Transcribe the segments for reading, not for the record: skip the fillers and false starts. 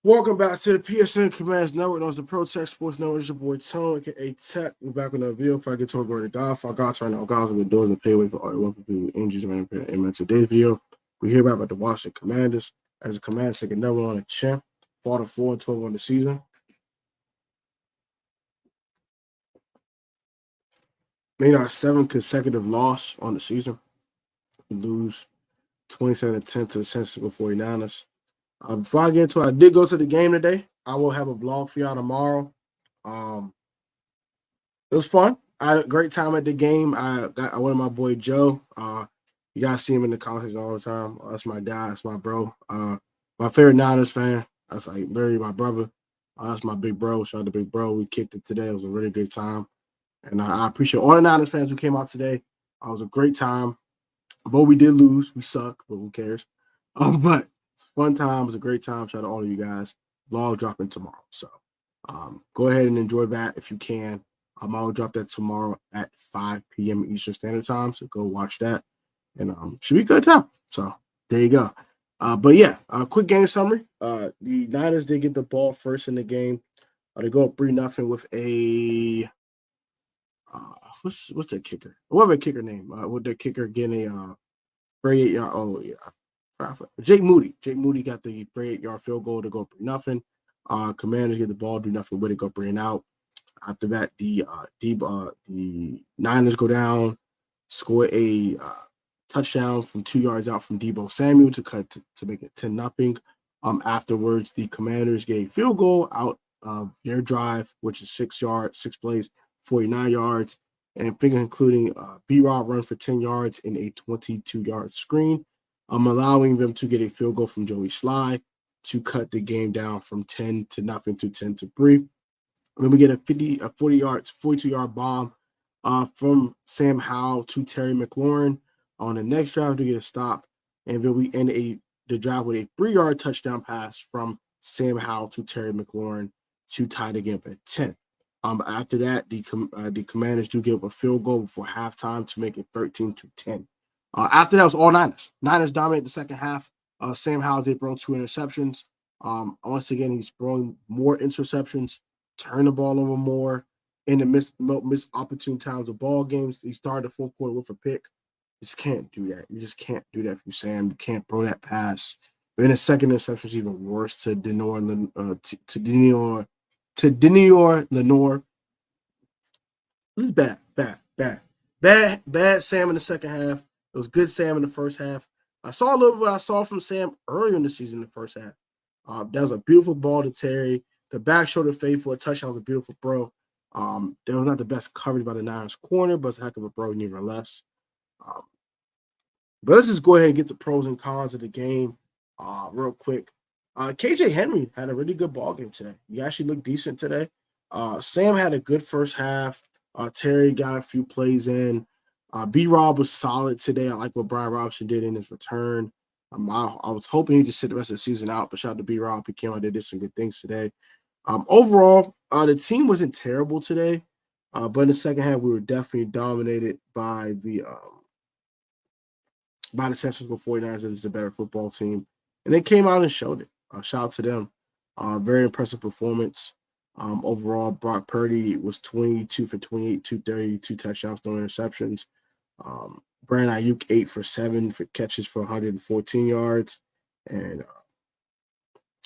Welcome back to the PSN Commands Network. That was the Pro Tech Sports Network. It's your boy Tone, aka Tech. We're back on the video. If I get to go to golf, our golf right now, golf with the doors and pay away for all the people with injuries and today's video. We're here about the Washington Commanders. As the Commanders take another one on a champ, 4-4-12 on the season. Made our 7th consecutive loss on the season. We lose 27-10 to the San Francisco 49ers. Before I get into it, I did go to the game today. I will have a vlog for y'all tomorrow. It was fun. I had a great time at the game. I went with my boy Joe. You guys see him in the conversation all the time. That's my guy. That's my bro. My favorite Niners fan. That's like literally my brother. That's my big bro. Shout out to big bro. We kicked it today. It was a really good time. And I appreciate all the Niners fans who came out today. It was a great time. But we did lose. We suck, but who cares? But it's a fun time. It was a great time. Shout out to all of you guys. Vlog dropping tomorrow. So go ahead and enjoy that if you can. I'll drop that tomorrow at 5 p.m. Eastern Standard Time. So go watch that. And should be a good time. So there you go. But yeah, quick game summary. The Niners did get the ball first in the game. They go up 3-0 with a what's their kicker? What their kicker name? With their kicker getting a 38-yard. Oh yeah, Jake Moody. Jake Moody got the 38-yard field goal to go up 3-0. Commanders get the ball, do nothing with it, go 3-and-out. After that, the Niners go down, score a touchdown from 2 yards out from Deebo Samuel to make it 10-0. Afterwards, the Commanders get a field goal out of their drive, which is 6 plays, 49 yards, and including B-Rob run for 10 yards in a 22-yard screen, allowing them to get a field goal from Joey Sly to cut the game down from 10-0 to 10-3. And then we get a 42-yard bomb from Sam Howell to Terry McLaurin on the next drive to get a stop. And then we end the drive with a 3-yard touchdown pass from Sam Howell to Terry McLaurin to tie the game at 10. After that, the Commanders do give a field goal before halftime to make it 13-10. After that, was all Niners. Niners dominate the second half. Sam Howell did throw 2 interceptions. Once again, he's throwing more interceptions, turn the ball over more in the miss opportune times of ball games. He started the fourth quarter with a pick. You just can't do that. You just can't do that from Sam. You can't throw that pass. And the second interception is even worse to Denior Lenore. This is bad Sam in the second half. It was good Sam in the first half. I saw a little bit what I saw from Sam earlier in the season in the first half. That was a beautiful ball to Terry. The back shoulder fade for a touchdown was a beautiful throw. That was not the best coverage by the Niners corner, but it's a heck of a throw nevertheless. But let's just go ahead and get the pros and cons of the game real quick. KJ Henry had a really good ball game today. He actually looked decent today. Sam had a good first half. Terry got a few plays in. B-Rob was solid today. I like what Brian Robinson did in his return. I was hoping he'd just sit the rest of the season out, but shout out to B-Rob. He came out there, did some good things today. Overall, the team wasn't terrible today, but in the second half, we were definitely dominated by the San Francisco 49ers. It's a better football team, and they came out and showed it. Shout out to them. Very impressive performance. Overall, Brock Purdy was 22 for 28, 230, 2 touchdowns, no interceptions. Brandon Ayuk 8 for 7 for catches for 114 yards, and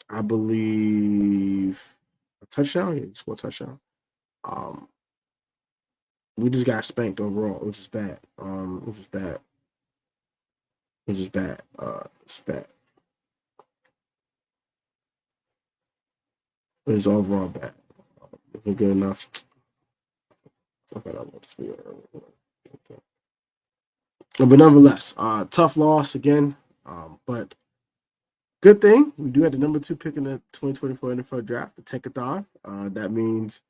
I believe a touchdown. Yeah, just one touchdown. We just got spanked overall, which is bad. It's bad. It's bad. It's overall bad. Isn't good enough. Okay. But nonetheless, tough loss again. But good thing we do have the number 2 pick in the 2024 NFL draft, the Tankathon. That means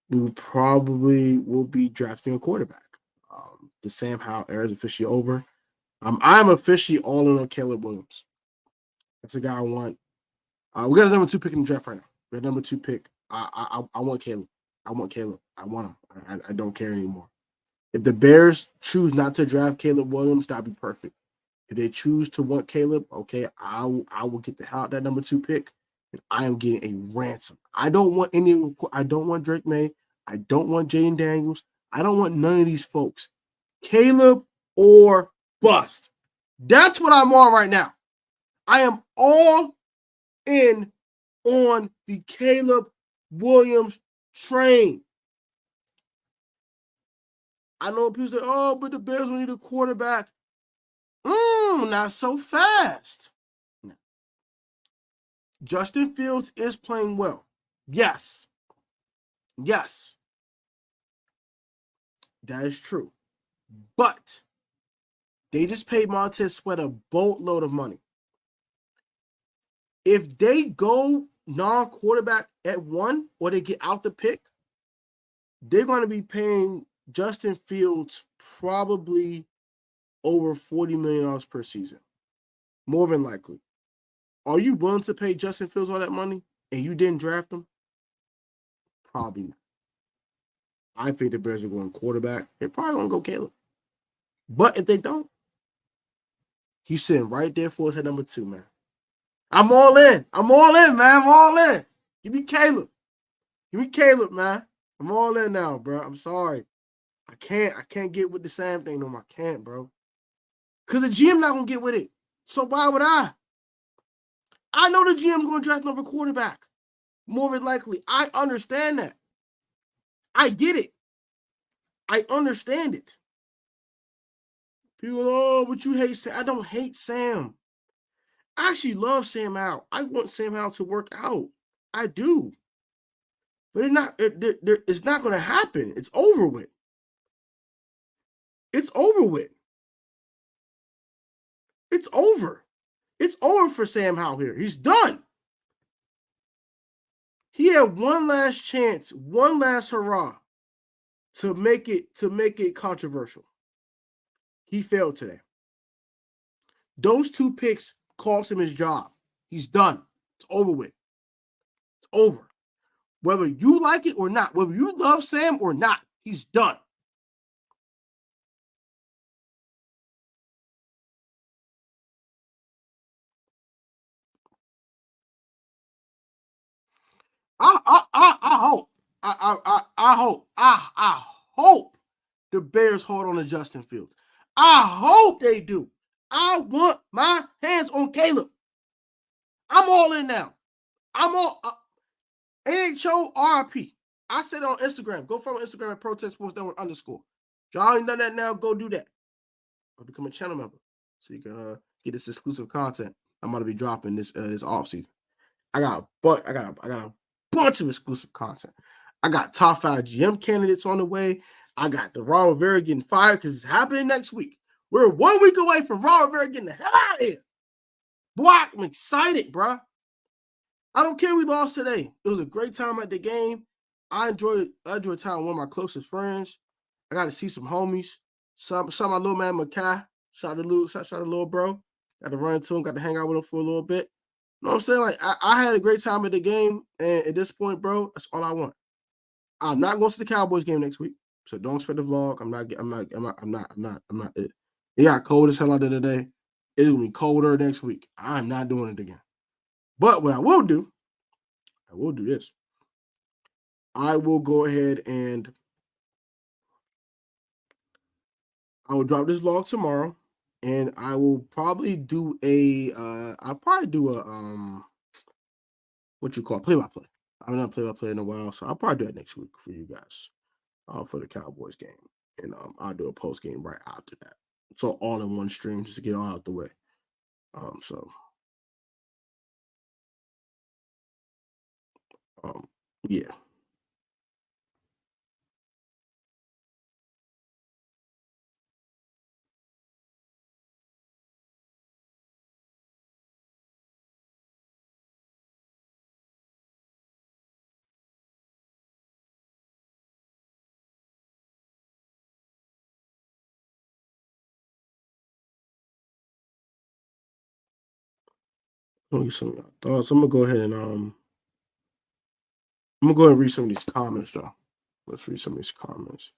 we probably will be drafting a quarterback. The Sam Howell era is officially over. I'm officially all in on Caleb Williams. That's a guy I want. We got a number 2 pick in the draft right now. We got a number 2 pick. I want Caleb. I want him. I don't care anymore. If the Bears choose not to draft Caleb Williams, that'd be perfect. If they choose to want Caleb, okay, I will get the hell out that number 2 pick, and I am getting a ransom. I don't want Drake May. I don't want Jaden Daniels. I don't want none of these folks. Caleb or bust. That's what I'm on right now. I am all in on the Caleb Williams train. I know people say, oh, but the Bears will need a quarterback. Not so fast. No. Justin Fields is playing well. Yes. Yes. That is true. But they just paid Montez Sweat a boatload of money. If they go non-quarterback at 1 or they get out the pick, they're going to be paying Justin Fields probably over $40 million per season. More than likely. Are you willing to pay Justin Fields all that money and you didn't draft him? Probably not. I think the Bears are going quarterback. They're probably going to go Caleb. But if they don't, he's sitting right there for us at number 2, man. I'm all in. I'm all in, man. I'm all in. Give me Caleb. Give me Caleb, man. I'm all in now, bro. I'm sorry. I can't get with the Sam thing no more. I can't, bro. Because the GM not going to get with it. So why would I? I know the GM's going to draft another quarterback. More than likely. I understand that. I get it. I understand it. People, oh, but you hate Sam. I don't hate Sam. I actually love Sam Howell. I want Sam Howell to work out. I do. But it's not going to happen. It's over with. It's over with. It's over. It's over for Sam Howell here. He's done. He had one last chance, one last hurrah to make it controversial. He failed today. Those 2 picks cost him his job. He's done. It's over with. It's over. Whether you like it or not, whether you love Sam or not, he's done. I hope the Bears hold on to Justin Fields. I hope they do. I want my hands on Caleb. I'm all in now. I'm all AHORP. I said on Instagram. Go follow Instagram at Protest Sports Network _. If y'all ain't done that now, go do that. Or become a channel member so you can get this exclusive content I'm going to be dropping this offseason. I got a bunch of exclusive content. I got top 5 GM candidates on the way. I got the Ron Rivera getting fired because it's happening next week. We're 1 week away from Ron Rivera getting the hell out of here. Boy, I'm excited, bro. I don't care we lost today. It was a great time at the game. I enjoyed time with one of my closest friends. I got to see some homies. Saw my little man Makai. Shout out to little bro. Got to run into him. Got to hang out with him for a little bit. You know what I'm saying? Like I had a great time at the game, and at this point, bro, that's all I want. I'm not going to the Cowboys game next week, so don't expect the vlog. I'm not. It got cold as hell out there today. It's gonna be colder next week. I'm not doing it again. But what I will do this. I will go ahead and I will drop this vlog tomorrow, and I will probably do what you call play-by-play. I haven't done play-by-play in a while, so I'll probably do that next week for you guys for the Cowboys game, and I'll do a post game right after that. So all in one stream just to get all out the way. Yeah. Let me get some of y'all thoughts. I'm gonna go ahead and read some of these comments, though. Let's read some of these comments.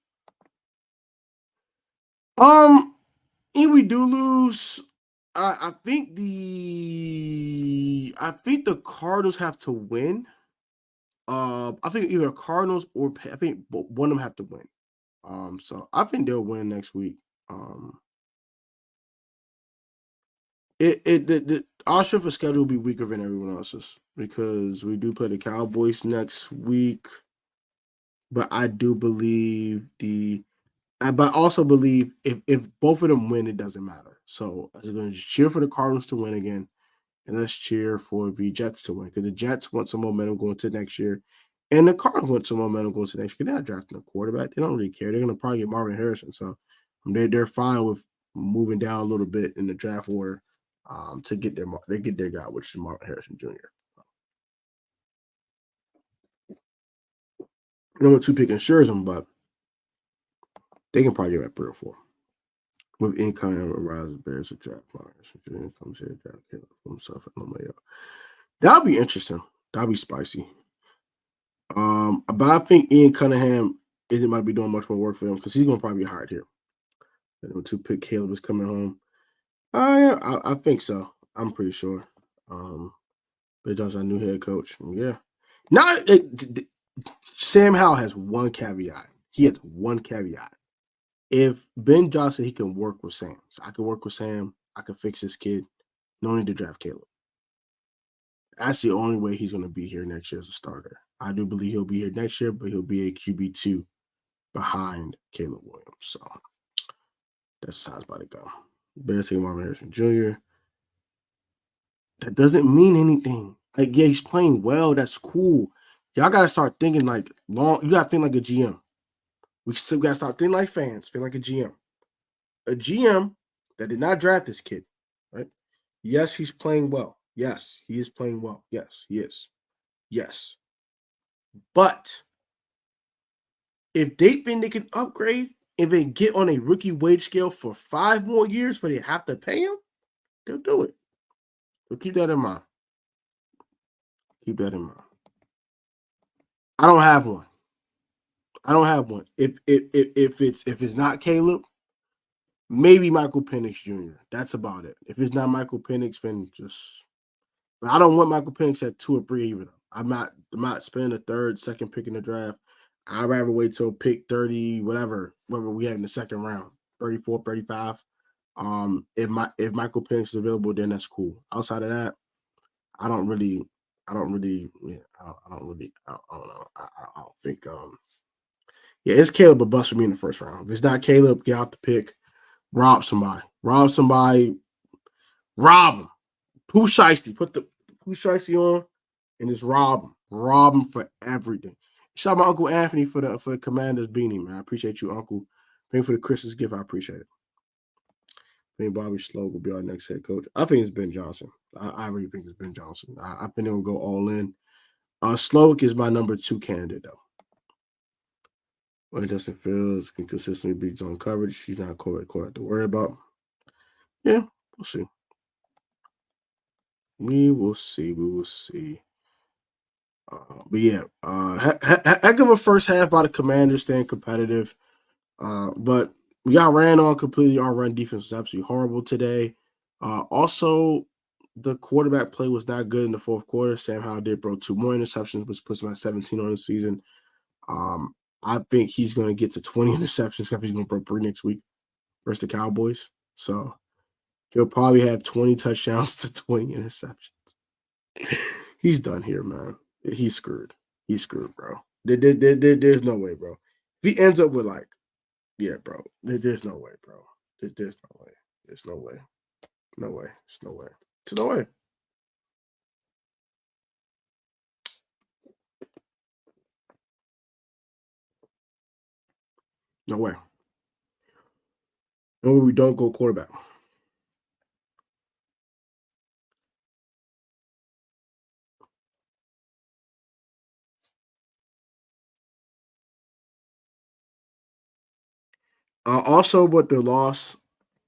If we do lose, I think the Cardinals have to win. I think either Cardinals or I think one of them have to win. So I think they'll win next week. Our strength of schedule will be weaker than everyone else's because we do play the Cowboys next week. But I do believe but I also believe if both of them win, it doesn't matter. So I'm going to cheer for the Cardinals to win again, and let's cheer for the Jets to win because the Jets want some momentum going to next year, and the Cardinals want some momentum going to next year. They're not drafting a quarterback; they don't really care. They're going to probably get Marvin Harrison, so they're fine with moving down a little bit in the draft order to get their guy, which is Marvin Harrison Jr. Number 2 pick ensures them, but they can probably get at 3 or 4. With income arises bears a draft buyers. Comes here, draft Caleb for himself and nobody else. That'll be interesting. That'll be spicy. But I think Ian Cunningham isn't going to be doing much more work for him because he's going to probably be hired here. And number 2 pick Caleb is coming home. Yeah, I think so. I'm pretty sure. Bill Johnson, our new head coach. Yeah. Now, Sam Howell has one caveat. He has one caveat. If Ben Johnson, he can work with Sam. So I can work with Sam. I can fix this kid. No need to draft Caleb. That's the only way he's going to be here next year as a starter. I do believe he'll be here next year, but he'll be a QB2 behind Caleb Williams. So that's how it's about to go. Bears taking Marvin Harrison Jr. That doesn't mean anything. Like, yeah, he's playing well. That's cool. Y'all got to start thinking like long. You got to think like a GM. We still got to start thinking like fans. Think like a GM. A GM that did not draft this kid, right? Yes, he's playing well. Yes, he is playing well. Yes, he is. Yes. But if they think they can upgrade, if they get on a rookie wage scale for 5 more years, but they have to pay him, they'll do it. So keep that in mind. Keep that in mind. I don't have one. If it's not Caleb, maybe Michael Penix Jr. That's about it. If it's not Michael Penix, then just. But I don't want Michael Penix at 2 or 3 either. I'm not spending a third, second pick in the draft. I'd rather wait till pick 30, whatever we have in the second round, 34, 35. If Michael Penix is available, then that's cool. Outside of that, I don't know. I don't think. Yeah, it's Caleb a bust for me in the first round. If it's not Caleb, get out the pick. Rob somebody. Rob him. Pooh Shiesty. Put the Pooh Shiesty on and just rob him. Rob him for everything. Shout out my Uncle Anthony for the Commander's beanie, man. I appreciate you, Uncle. Thank you for the Christmas gift. I appreciate it. I think Bobby Slow will be our next head coach. I think it's Ben Johnson. I really think it's Ben Johnson. I think they'll go all in. Slowick is my number 2 candidate, though. When Justin Fields can consistently beat zone coverage, he's not a quarterback to worry about. Yeah, we'll see. We will see. But yeah, heck of a first half by the Commanders, staying competitive. But we got ran on completely. Our run defense was absolutely horrible today. Also, the quarterback play was not good in the fourth quarter. Sam Howell did throw 2 more interceptions, which puts him at 17 on the season. I think he's going to get to 20 interceptions except he's going to throw 3 next week versus the Cowboys. So he'll probably have 20 touchdowns to 20 interceptions. He's done here, man. He's screwed. He's screwed, bro. There's no way, bro. If he ends up with yeah, bro. There's no way, bro. There's no way. There's no way. No way. There's no way. There's no way. No way. No way we don't go quarterback. Also, with the loss,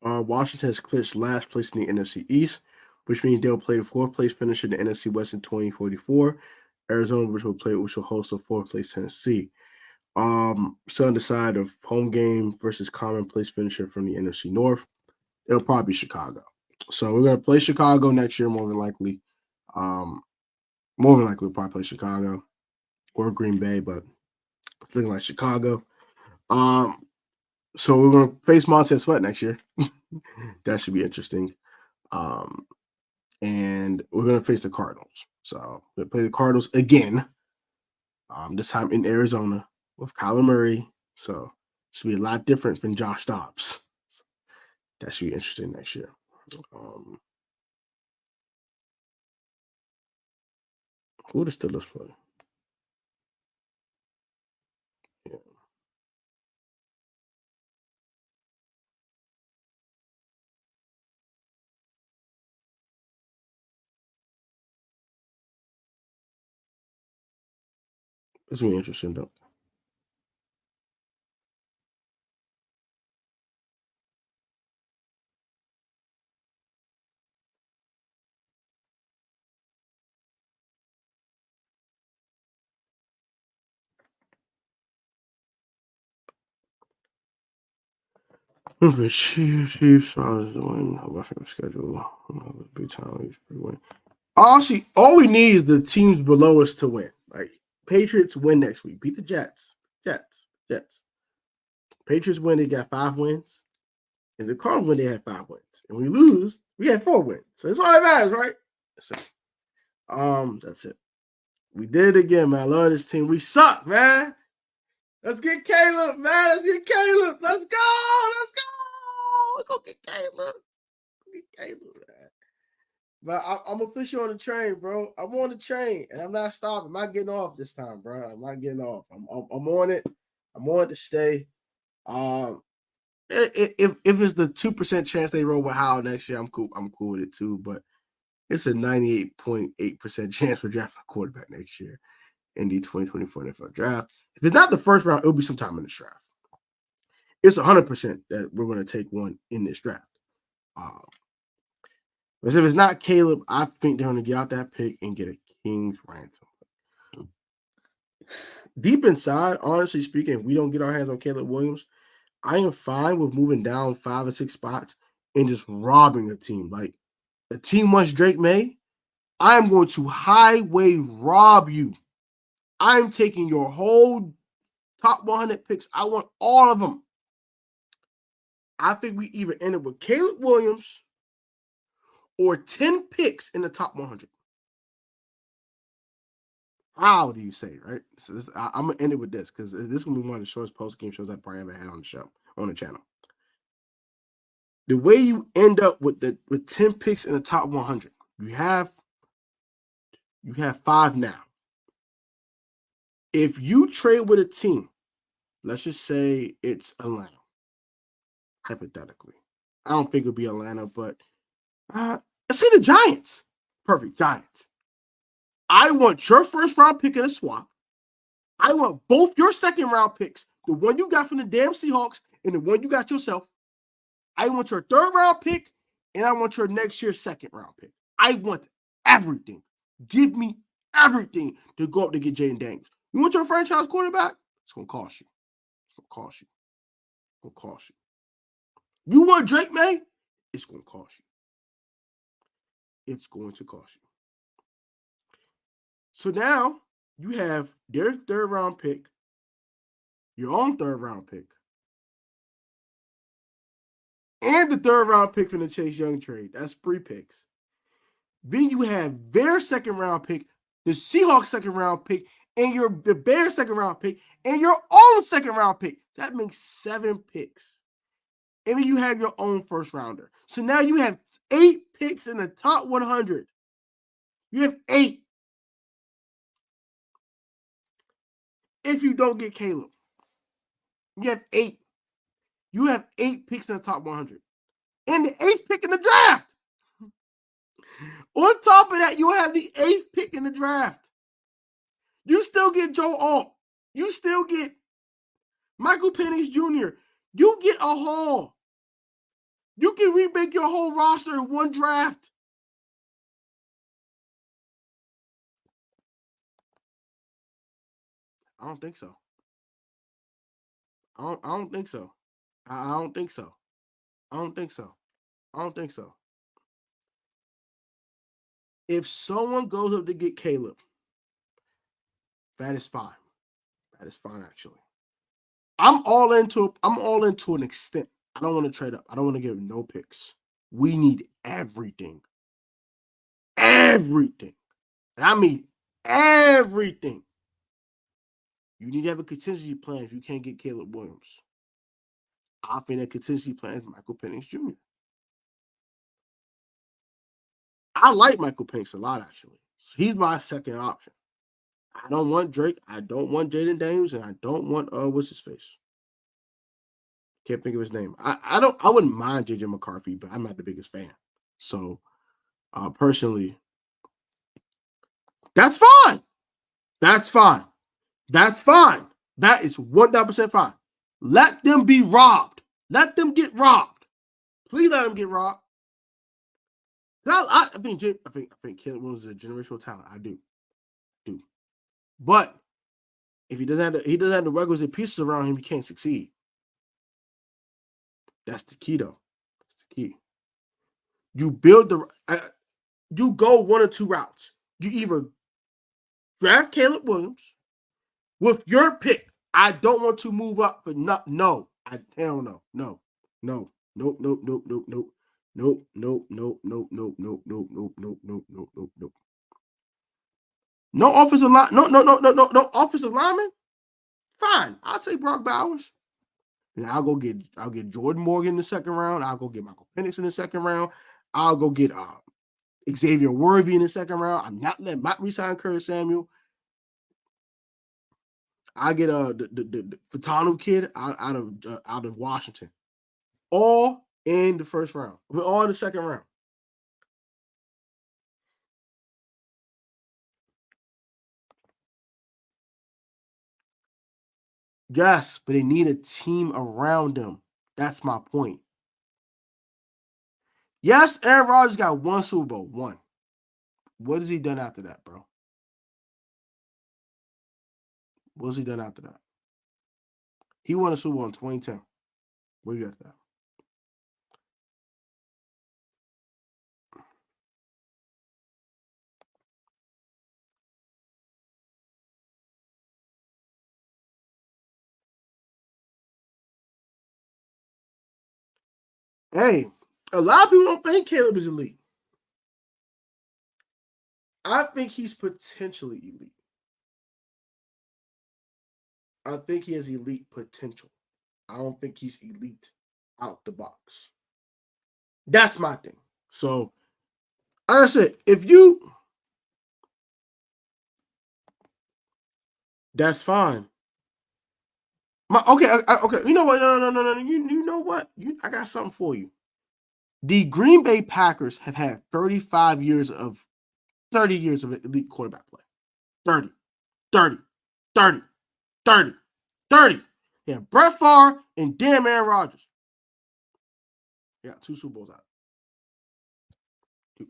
Washington has clinched last place in the NFC East, which means they'll play 4th place finish in the NFC West in 2044. Arizona, which will host a 4th place Tennessee. So on the side of home game versus common place finisher from the NFC North, it'll probably be Chicago. So we're gonna play Chicago next year, more than likely. More than likely, we'll probably play Chicago or Green Bay, but it's looking like Chicago. So we're gonna face Montez Sweat next year. That should be interesting. And we're gonna face the Cardinals. So we're gonna play the Cardinals again. This time in Arizona with Kyler Murray. So it should be a lot different from Josh Dobbs. So that should be interesting next year. Who the Steelers play? Yeah. It's really interesting though. The Chiefs, I was doing a rushing schedule. Big time win. Honestly, all we need is the teams below us to win. Like Patriots win next week, beat the Jets. Jets. Patriots win, they got 5 wins. And the Cardinals win, they had 5 wins. And we lose, we had 4 wins. So it's all that matters, right? So, that's it. We did it again, man. I love this team. We suck, man. Let's get Caleb, man. Let's get Caleb. Let's go. Let's go. Let's go get Caleb. Get Caleb, man. But I'm official on the train, bro. I'm on the train, and I'm not stopping. I'm not getting off this time, bro. I'm not getting off. I'm on it. I'm on it to stay. If it's the 2% chance they roll with Howell next year, I'm cool. I'm cool with it too. But it's a 98.8% chance for drafting a quarterback next year in the 2024 NFL draft. If it's not the first round, it'll be sometime in the draft. It's 100% that we're going to take one in this draft. But if it's not Caleb, I think they're going to get out that pick and get a king's ransom. Deep inside, honestly speaking, if we don't get our hands on Caleb Williams, I am fine with moving down 5 or 6 spots and just robbing a team. Like a team wants Drake May, I'm going to highway rob you. I'm taking your whole top 100 picks. I want all of them. I think we either end up with Caleb Williams or 10 picks in the top 100. How do you say, right? So I'm going to end it with this because this is going to be one of the shortest post-game shows I probably ever had on the show, on the channel. The way you end up with 10 picks in the top 100, you have 5 now. If you trade with a team, let's just say it's Atlanta, hypothetically. I don't think it'll be Atlanta, but let's say the Giants. Perfect, Giants. I want your first round pick in a swap. I want both your second round picks, the one you got from the damn Seahawks and the one you got yourself. I want your third round pick, and I want your next year's second round pick. I want everything. Give me everything to go up to get Jaden Daniels. You want your franchise quarterback? It's going to cost you. It's going to cost you. It's going to cost you. You want Drake May? It's going to cost you. It's going to cost you. So now you have their third round pick, your own third round pick, and the third round pick from the Chase Young trade. That's 3 picks. Then you have their second round pick, the Seahawks second round pick, and the Bears second round pick, and your own second round pick. That makes 7 picks. And then you have your own first rounder. So now you have 8 picks in the top 100. You have 8. If you don't get Caleb, you have 8. You have 8 picks in the top 100. And the 8th pick in the draft. On top of that, you have the 8th pick in the draft. You still get Joe Alt. You still get Michael Penix Jr. You get a haul. You can remake your whole roster in one draft. I don't think so. I don't think so. I don't think so. I don't think so. I don't think so. If someone goes up to get Caleb, that is fine. That is fine, actually. I'm all into an extent. I don't want to trade up. I don't want to give no picks. We need everything. Everything. And I mean everything. You need to have a contingency plan if you can't get Caleb Williams. I think that contingency plan is Michael Penix Jr. I like Michael Penix a lot, actually. So he's my second option. I don't want Drake. I don't want Jaden Daniels, and I don't want what's his face. Can't think of his name. I wouldn't mind JJ McCarthy, but I'm not the biggest fan. So personally, that's fine. That's fine. That's fine. That is 100% fine. Let them be robbed. Let them get robbed. Please let them get robbed. I think Caleb Williams is a generational talent. I do. But if he doesn't have the requisite pieces around him, he can't succeed. That's the key, though. That's the key. You build you go one or two routes. You either draft Caleb Williams with your pick. I don't want to move up, but no. Hell no. No. No. Nope. No offensive line. No offensive lineman. Fine. I'll take Brock Bowers. And I'll get Jordan Morgan in the second round. I'll go get Michael Penix in the second round. I'll go get Xavier Worthy in the second round. I'm not letting resign Curtis Samuel. I get the Fatanu kid out of Washington. All in the first round. All in the second round. Yes, but they need a team around them. That's my point. Yes, Aaron Rodgers got one Super Bowl. One. What has he done after that, bro? What has he done after that? He won a Super Bowl in 2010. What do you got that? Hey, a lot of people don't think Caleb is elite. I think he's potentially elite. I think he has elite potential. I don't think he's elite out the box. That's my thing. So, like I said, that's fine. Okay. You know what? No. You know what? I got something for you. The Green Bay Packers have had 30 years of elite quarterback play. 30. Yeah, Brett Favre and damn Aaron Rodgers. Yeah, 2 Super Bowls out. 2.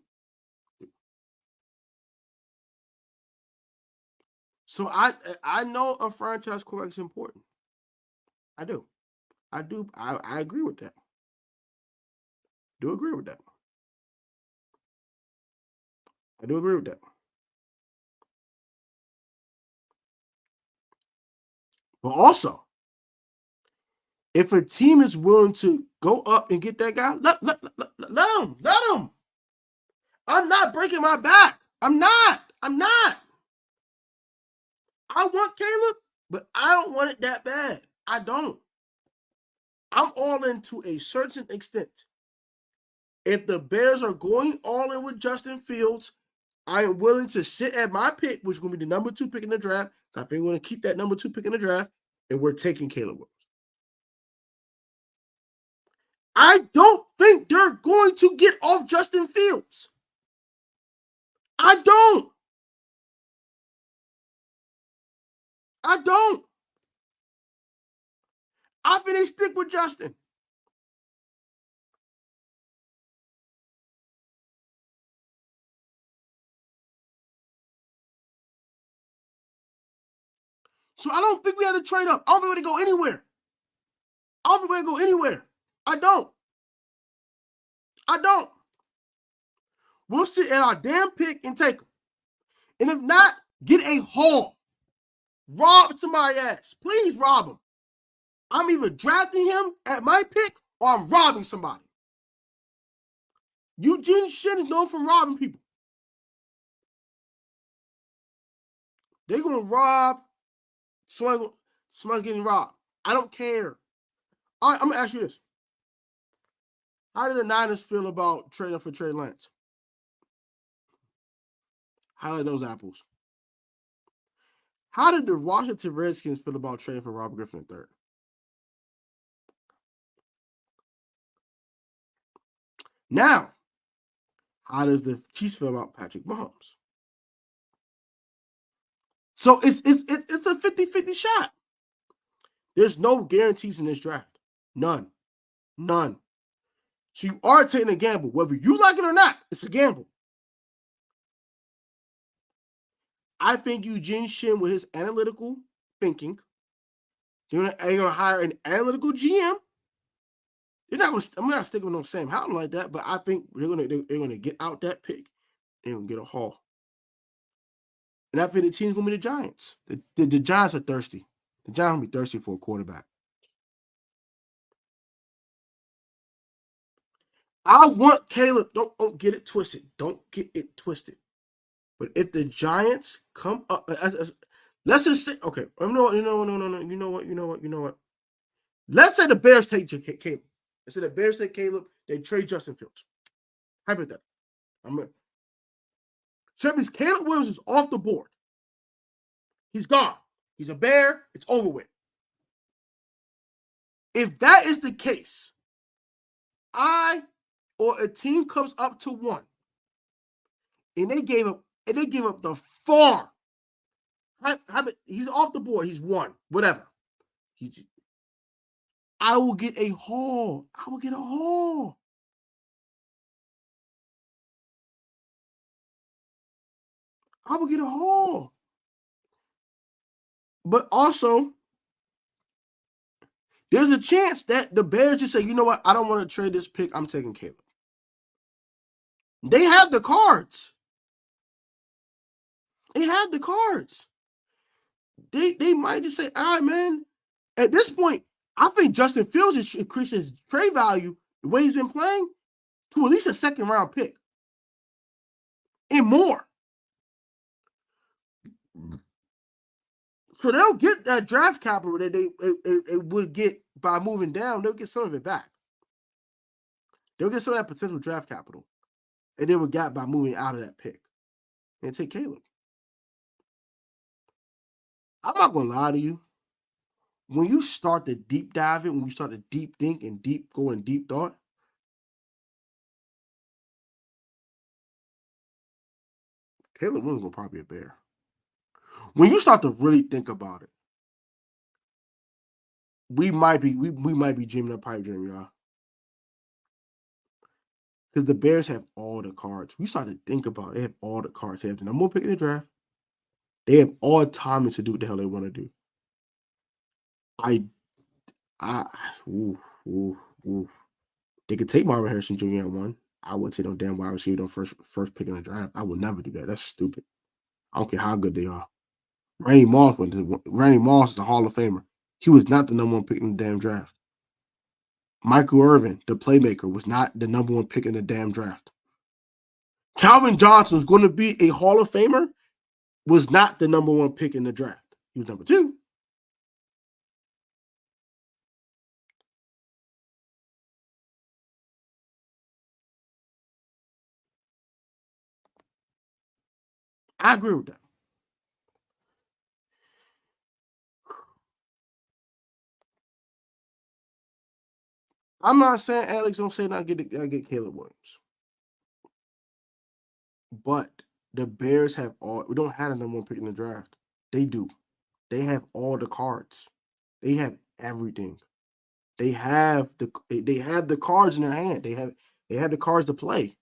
So I know a franchise quarterback is important. I do. I agree with that. Do agree with that. I do agree with that. But also, if a team is willing to go up and get that guy, let him. I'm not breaking my back. I'm not. I want Caleb, but I don't want it that bad. I don't. I'm all in to a certain extent. If the Bears are going all in with Justin Fields, I am willing to sit at my pick, which is going to be the number 2 pick in the draft. So I think we're going to keep that number 2 pick in the draft, and we're taking Caleb Williams. I don't think they're going to get off Justin Fields. I don't. I think they stick with Justin. So I don't think we have to trade up. I don't think we're going to go anywhere. I don't. we'll sit at our damn pick and take him. And if not, get a haul. Rob somebody's ass. Please rob him. I'm either drafting him at my pick or I'm robbing somebody. Eugene Shin is known for robbing people. They're going to rob somebody's getting robbed. I don't care. All right, I'm going to ask you this. How did the Niners feel about trading for Trey Lance? Highlight those apples. How did the Washington Redskins feel about trading for Robert Griffin III? Now, how does the Chiefs feel about Patrick Mahomes? So it's a 50-50 shot. There's no guarantees in this draft. None. So you are taking a gamble. Whether you like it or not, it's a gamble. I think Eugene Shin, with his analytical thinking, they're gonna hire an analytical GM. I'm not sticking with no Sam Howell like that, but I think they're gonna get out that pick and get a haul. And I think the team's gonna be the Giants. The Giants are thirsty. The Giants will be thirsty for a quarterback. I want Caleb. Don't get it twisted. Don't get it twisted. But if the Giants come up, let's just say, okay, you know what? Let's say the Bears take Caleb. Let's say the Bears take Caleb. They trade Justin Fields. Hypothetical. So that means Caleb Williams is off the board. He's gone. He's a Bear. It's over with. If that is the case, or a team comes up to one, and they gave up the farm. He's off the board. He's one. Whatever. I will get a haul. I will get a haul. But also, there's a chance that the Bears just say, you know what? I don't want to trade this pick. I'm taking Caleb. They have the cards. They might just say, all right, man. At this point, I think Justin Fields should increase his trade value the way he's been playing to at least a second-round pick and more. So they'll get that draft capital that they would get by moving down. They'll get some of it back. They'll get some of that potential draft capital and they would get by moving out of that pick and take Caleb. I'm not going to lie to you. When you start to deep dive it, when you start to deep think and go in deep thought, Caleb Williams will probably be a Bear. When you start to really think about it, we might be dreaming a pipe dream, y'all. Because the Bears have all the cards. We start to think about it. They have all the cards. They have the number one pick in the draft. They have all time to do what the hell they want to do. They could take Marvin Harrison Jr. at one. I wouldn't take no damn wide receiver on first pick in the draft. I would never do that. That's stupid. I don't care how good they are. Randy Moss is a Hall of Famer. He was not the number one pick in the damn draft. Michael Irvin, the playmaker, was not the number one pick in the damn draft. Calvin Johnson was going to be a Hall of Famer, was not the number one pick in the draft. He was number two. I agree with that. I'm not saying Alex don't say not get Caleb Williams. But the Bears have we don't have a number one pick in the draft. They do. They have all the cards. They have everything. They have the cards in their hand. They have the cards to play.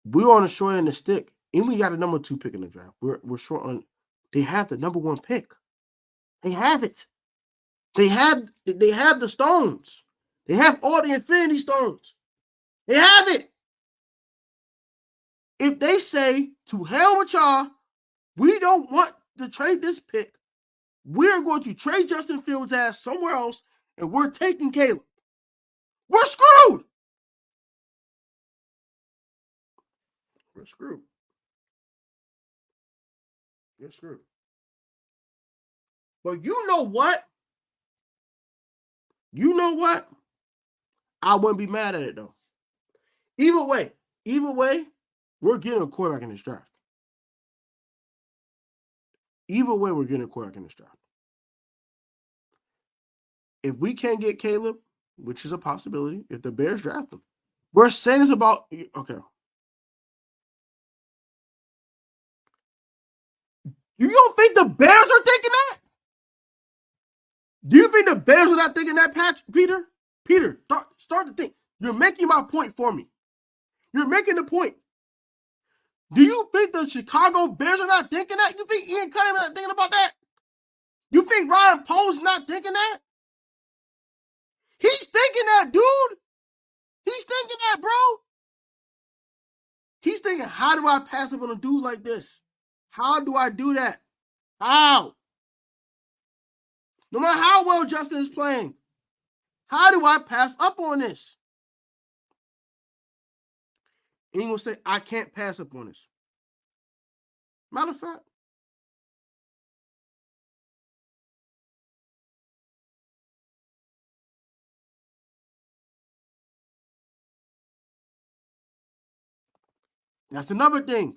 We're on the short end of the stick. And we got a number two pick in the draft. We're short on. They have the number one pick. They have it. They have the stones. They have all the Infinity Stones. They have it. If they say, to hell with y'all, we don't want to trade this pick, we're going to trade Justin Fields' ass somewhere else, and we're taking Caleb, we're screwed. We're screwed. You're screwed. But you know what? You know what? I wouldn't be mad at it, though. Either way, we're getting a quarterback in this draft. Either way, we're getting a quarterback in this draft. If we can't get Caleb, which is a possibility, if the Bears draft him, we're saying this about, okay. You don't think the Bears are thinking that? Do you think the Bears are not thinking that, Peter? Peter, start to think. You're making my point for me. You're making the point. Do you think the Chicago Bears are not thinking that? You think Ian Cunningham is not thinking about that? You think Ryan Poles not thinking that? He's thinking that, dude. He's thinking that, bro. He's thinking, how do I pass up on a dude like this? How do I do that? How? No matter how well Justin is playing, how do I pass up on this? And he will say, I can't pass up on this. Matter of fact, that's another thing.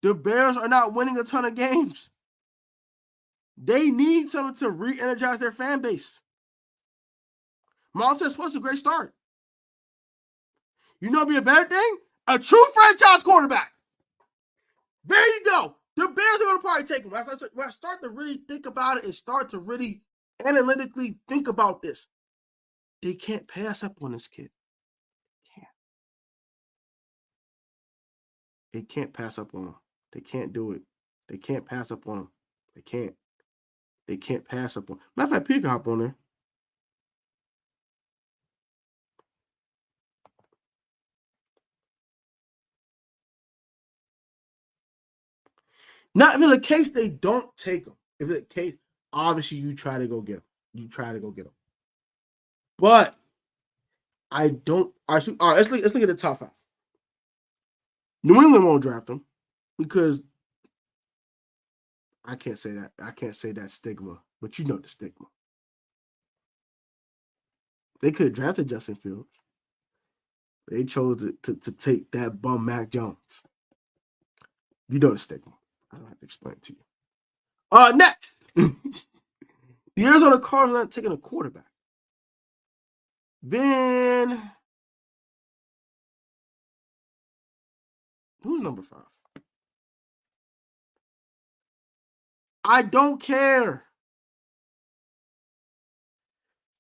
The Bears are not winning a ton of games. They need something to re-energize their fan base. Montez Sweat's a great start. You know, be a better thing? A true franchise quarterback. There you go. The Bears are going to probably take him. When I start to really think about it and start to really analytically think about this, they can't pass up on this kid. They can't pass up on him. They can't do it. They can't pass up on him. They can't. They can't pass up on him. Matter of fact, Peter can hop on there. Not if it's the case they don't take him. If it's the case, obviously you try to go get him. You try to go get him. But I don't. All right, let's look at the top 5. New England won't draft him because I can't say that. I can't say that stigma, but you know the stigma. They could have drafted Justin Fields. They chose to take that bum Mac Jones. You know the stigma. I don't have to explain it to you. Next. The Arizona Cardinals are not taking a quarterback. Then who's number 5? I don't care.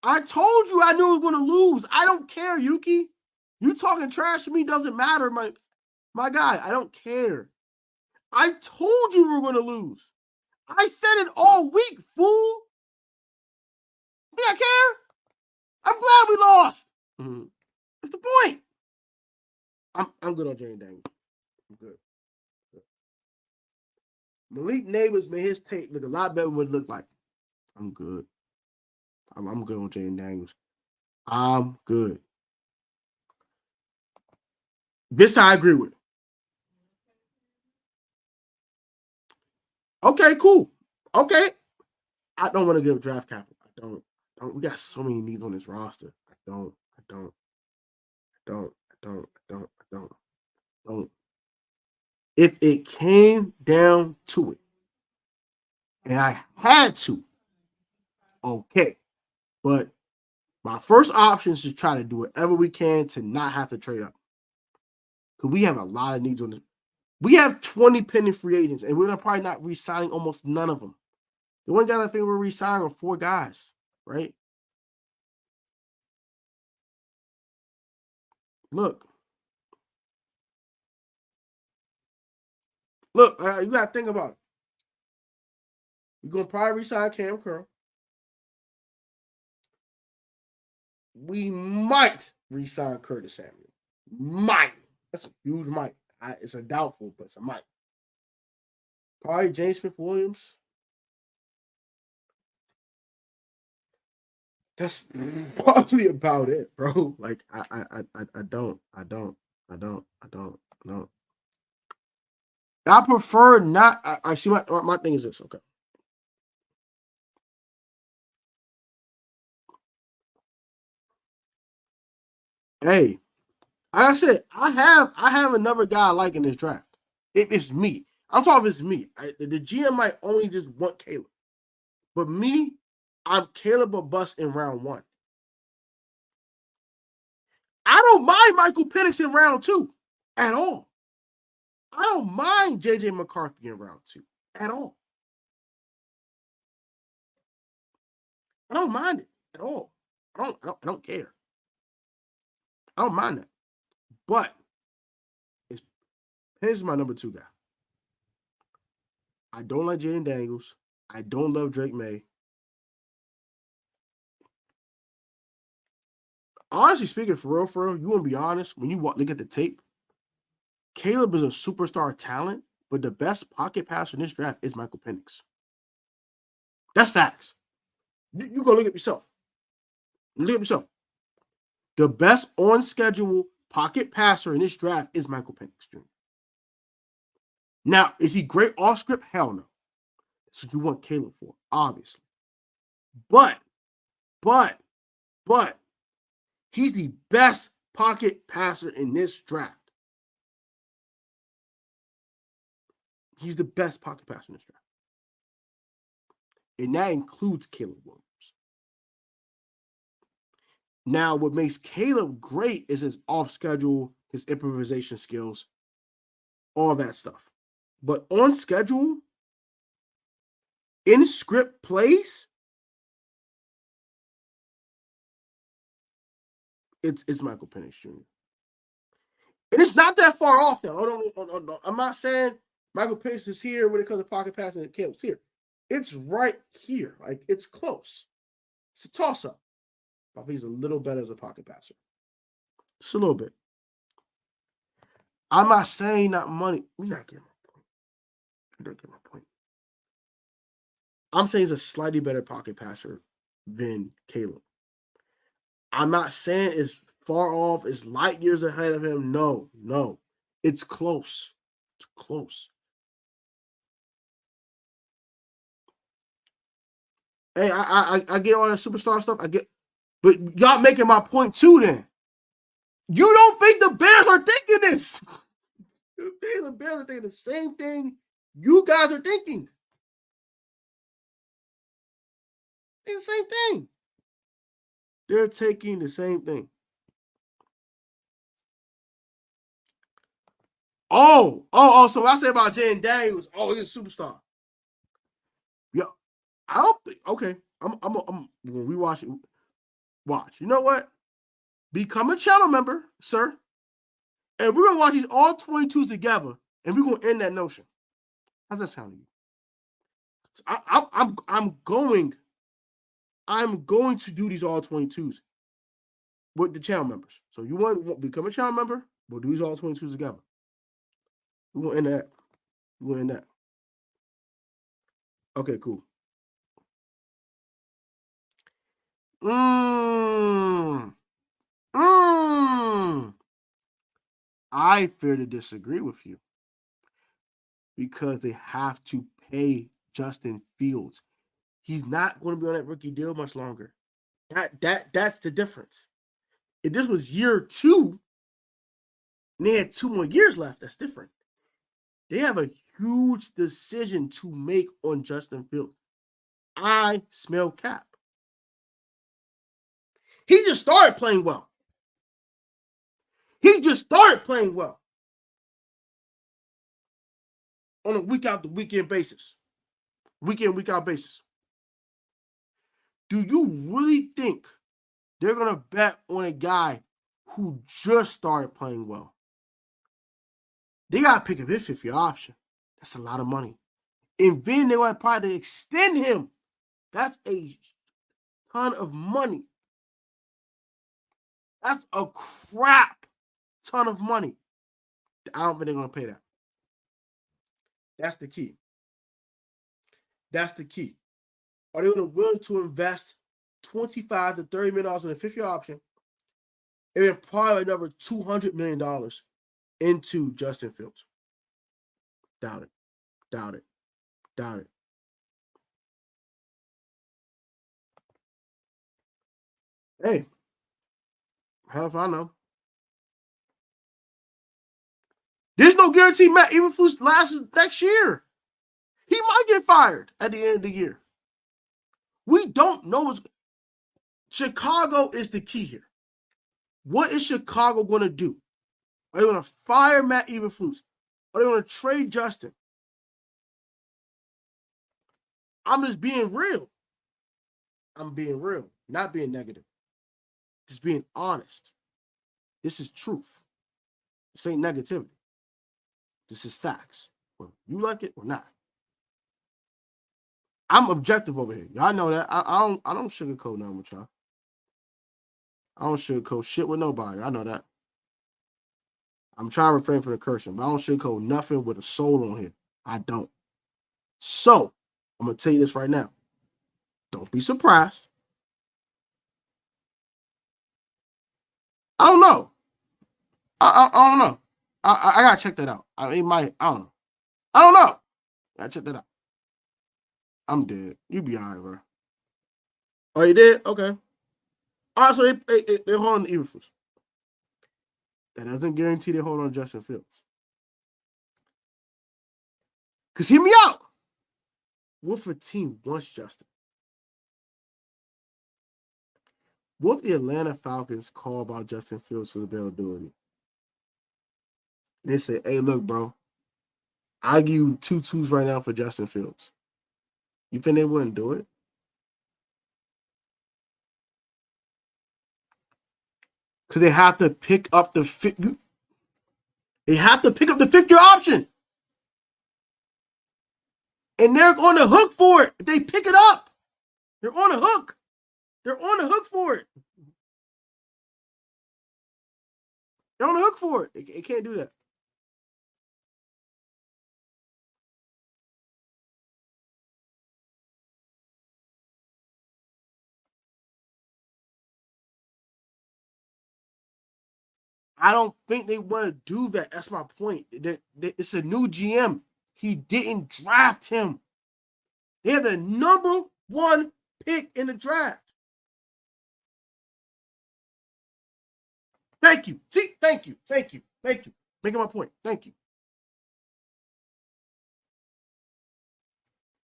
I told you I knew I was going to lose. I don't care, Yuki. You talking trash to me doesn't matter, my guy. I don't care. I told you we were going to lose. I said it all week, fool. Yeah, I care. I'm glad we lost. Mm-hmm. That's the point. I'm good on Jane Daniels. I'm good. Malik Neighbors made his tape look a lot better than what it looked like. I'm good. I'm good on Jane Daniels. I'm good. This I agree with. Okay, cool. Okay. I don't want to give draft capital. I don't. We got so many needs on this roster. I don't. If it came down to it, and I had to, okay. But my first option is to try to do whatever we can to not have to trade up. Because we have a lot of needs on this. We have 20 pending free agents, and we're probably not re-signing almost none of them. The one guy I think we're re-signing are 4 guys, right? Look, you got to think about it. We're going to probably re-sign Cam Curl. We might re-sign Curtis Samuel. Might. That's a huge might. it's a doubtful, but it's a might. Probably James Smith-Williams. That's probably about it, bro. Like I don't. I prefer not. I see my thing is this. Okay. Hey, like I said, I have another guy I like in this draft. It's me. I'm talking. It's me. The GM might only just want Caleb, but me, I'm Caleb or bust in round 1. I don't mind Michael Penix in round 2 at all. I don't mind JJ McCarthy in round 2 at all. I don't mind it at all. I don't care. I don't mind that. But Penix is my number 2 guy. I don't like Jaden Daniels. I don't love Drake May. Honestly speaking, for real, you want to be honest, when you look at the tape, Caleb is a superstar talent, but the best pocket passer in this draft is Michael Penix. That's facts. You go look at yourself. Look at yourself. The best on-schedule pocket passer in this draft is Michael Penix Jr. Now, is he great off-script? Hell no. That's what you want Caleb for, obviously. But, he's the best pocket passer in this draft. He's the best pocket passer in this draft. And that includes Caleb Williams. Now, what makes Caleb great is his off-schedule, his improvisation skills, all that stuff. But on schedule, in script plays, it's Michael Penix Jr. And it's not that far off now. I'm not saying Michael Penix is here when it comes to pocket passing and Caleb's here. It's right here. Like, it's close. It's a toss-up. I think he's a little better as a pocket passer. Just a little bit. I'm not saying not money. You're not getting my point. I'm saying he's a slightly better pocket passer than Caleb. I'm not saying it's far off, it's light years ahead of him. No. It's close. It's close. Hey, I get all that superstar stuff. I get, but y'all making my point too then. You don't think the Bears are thinking this. The Bears are thinking the same thing you guys are thinking. It's the same thing. They're taking the same thing. So what I say about Jaden Daniels, he's a superstar. Yeah, I don't think. Okay, I'm when we watch it. Watch. You know what? Become a channel member, sir, and we're gonna watch these all 22s together, and we're gonna end that notion. How's that sound to you? So I'm going to do these all 22s with the channel members. So you want to become a channel member? We'll do these all 22s together. We're gonna end that. Okay, cool. I fear to disagree with you because they have to pay Justin Fields. He's not going to be on that rookie deal much longer. That's the difference. If this was year 2 and they had 2 more years left, that's different. They have a huge decision to make on Justin Fields. I smell cap. He just started playing well. On a week out basis. Week out basis. Do you really think they're going to bet on a guy who just started playing well? They got to pick a 50-50 option. That's a lot of money. And then they're going to probably extend him. That's a ton of money. That's a crap ton of money. I don't think they're going to pay that. That's the key. That's the key. Are they going to willing to invest $25 to $30 million in a fifth-year option and then probably another $200 million into Justin Fields? Doubt it. Doubt it. Doubt it. Hey, hell if I know. There's no guarantee Matt Eberflus lasts next year. He might get fired at the end of the year. We don't know. Chicago is the key here. What is Chicago going to do? Are they going to fire Matt Eberflus? Are they going to trade Justin? I'm just being real. I'm being real, not being negative. Just being honest. This is truth. This ain't negativity. This is facts. Whether you like it or not. I'm objective over here. Y'all know that. I don't sugarcoat nothing with y'all. I don't sugarcoat shit with nobody. I know that. I'm trying to refrain from the cursing, but I don't sugarcoat nothing with a soul on here. I don't. So, I'm going to tell you this right now. Don't be surprised. I don't know. I don't know. I got to check that out. I don't know. I don't know. I check that out. I'm dead. You be all right, bro. Oh, you did? Okay. All right, so they're holding the Eberflus. That doesn't guarantee they hold on Justin Fields. Because hear me out. What if a team wants Justin? What if the Atlanta Falcons call about Justin Fields for availability? They say, hey, look, bro, I'll give you 2 twos right now for Justin Fields. You think they wouldn't do it? Because they have to pick up the they have to pick up the fifth-year option. And they're on the hook for it. If they pick it up, they're on the hook. They're on the hook for it. They're on the hook for it. They can't do that. I don't think they want to do that. That's my point. It's a new GM. He didn't draft him. They have the number 1 pick in the draft. Thank you. See, thank you. Making my point. Thank you.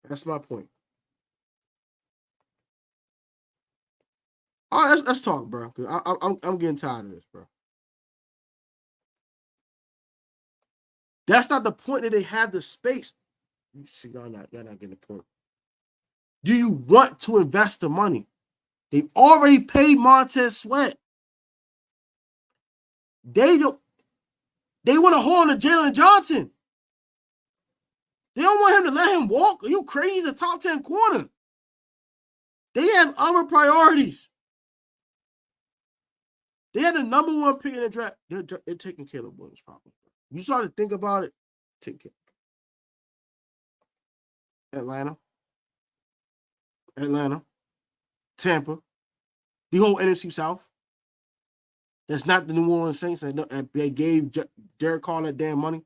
That's my point. All right, let's talk, bro. I'm getting tired of this, bro. That's not the point that they have the space. Y'all not getting the point. Do you want to invest the money? They've already paid Montez Sweat. They want to hold on to Jalen Johnson. They don't want him to let him walk. Are you crazy? He's a top 10 corner. They have other priorities. They had the number 1 pick in the draft. They're taking Caleb Williams probably. You start to think about it. Take it. Atlanta, Tampa, the whole NFC South. That's not the New Orleans Saints. They gave Derek Carr that damn money.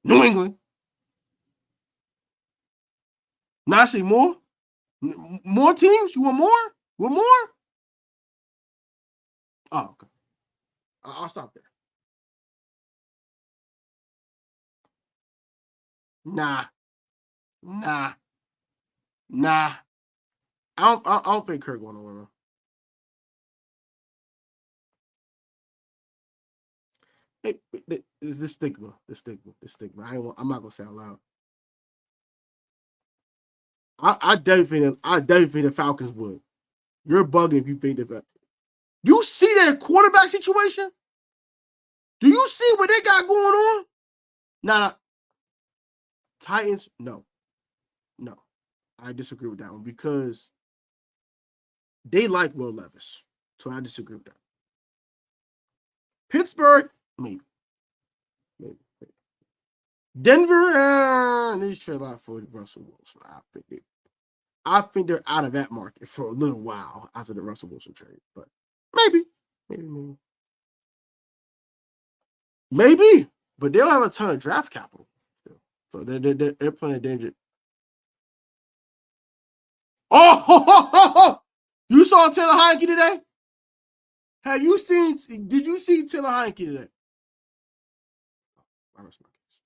New England. Now I say more? More teams? You want more? You want more? Oh, okay. I'll stop there. Nah. I don't think Kirk going nowhere, man. Hey, the stigma. I'm not gonna say out loud. I definitely think the Falcons would. You're bugging if you think that. You see that quarterback situation? Do you see what they got going on? Nah. Titans, no. I disagree with that one because they like Will Levis. So I disagree with that. Pittsburgh, maybe. Denver, they just trade a lot for Russell Wilson. I think they're out of that market for a little while after the Russell Wilson trade. But maybe. But they don't have a ton of draft capital still. So they're playing danger. Oh, you saw Taylor Heineke today? Did you see Taylor Heineke today? I rest my case.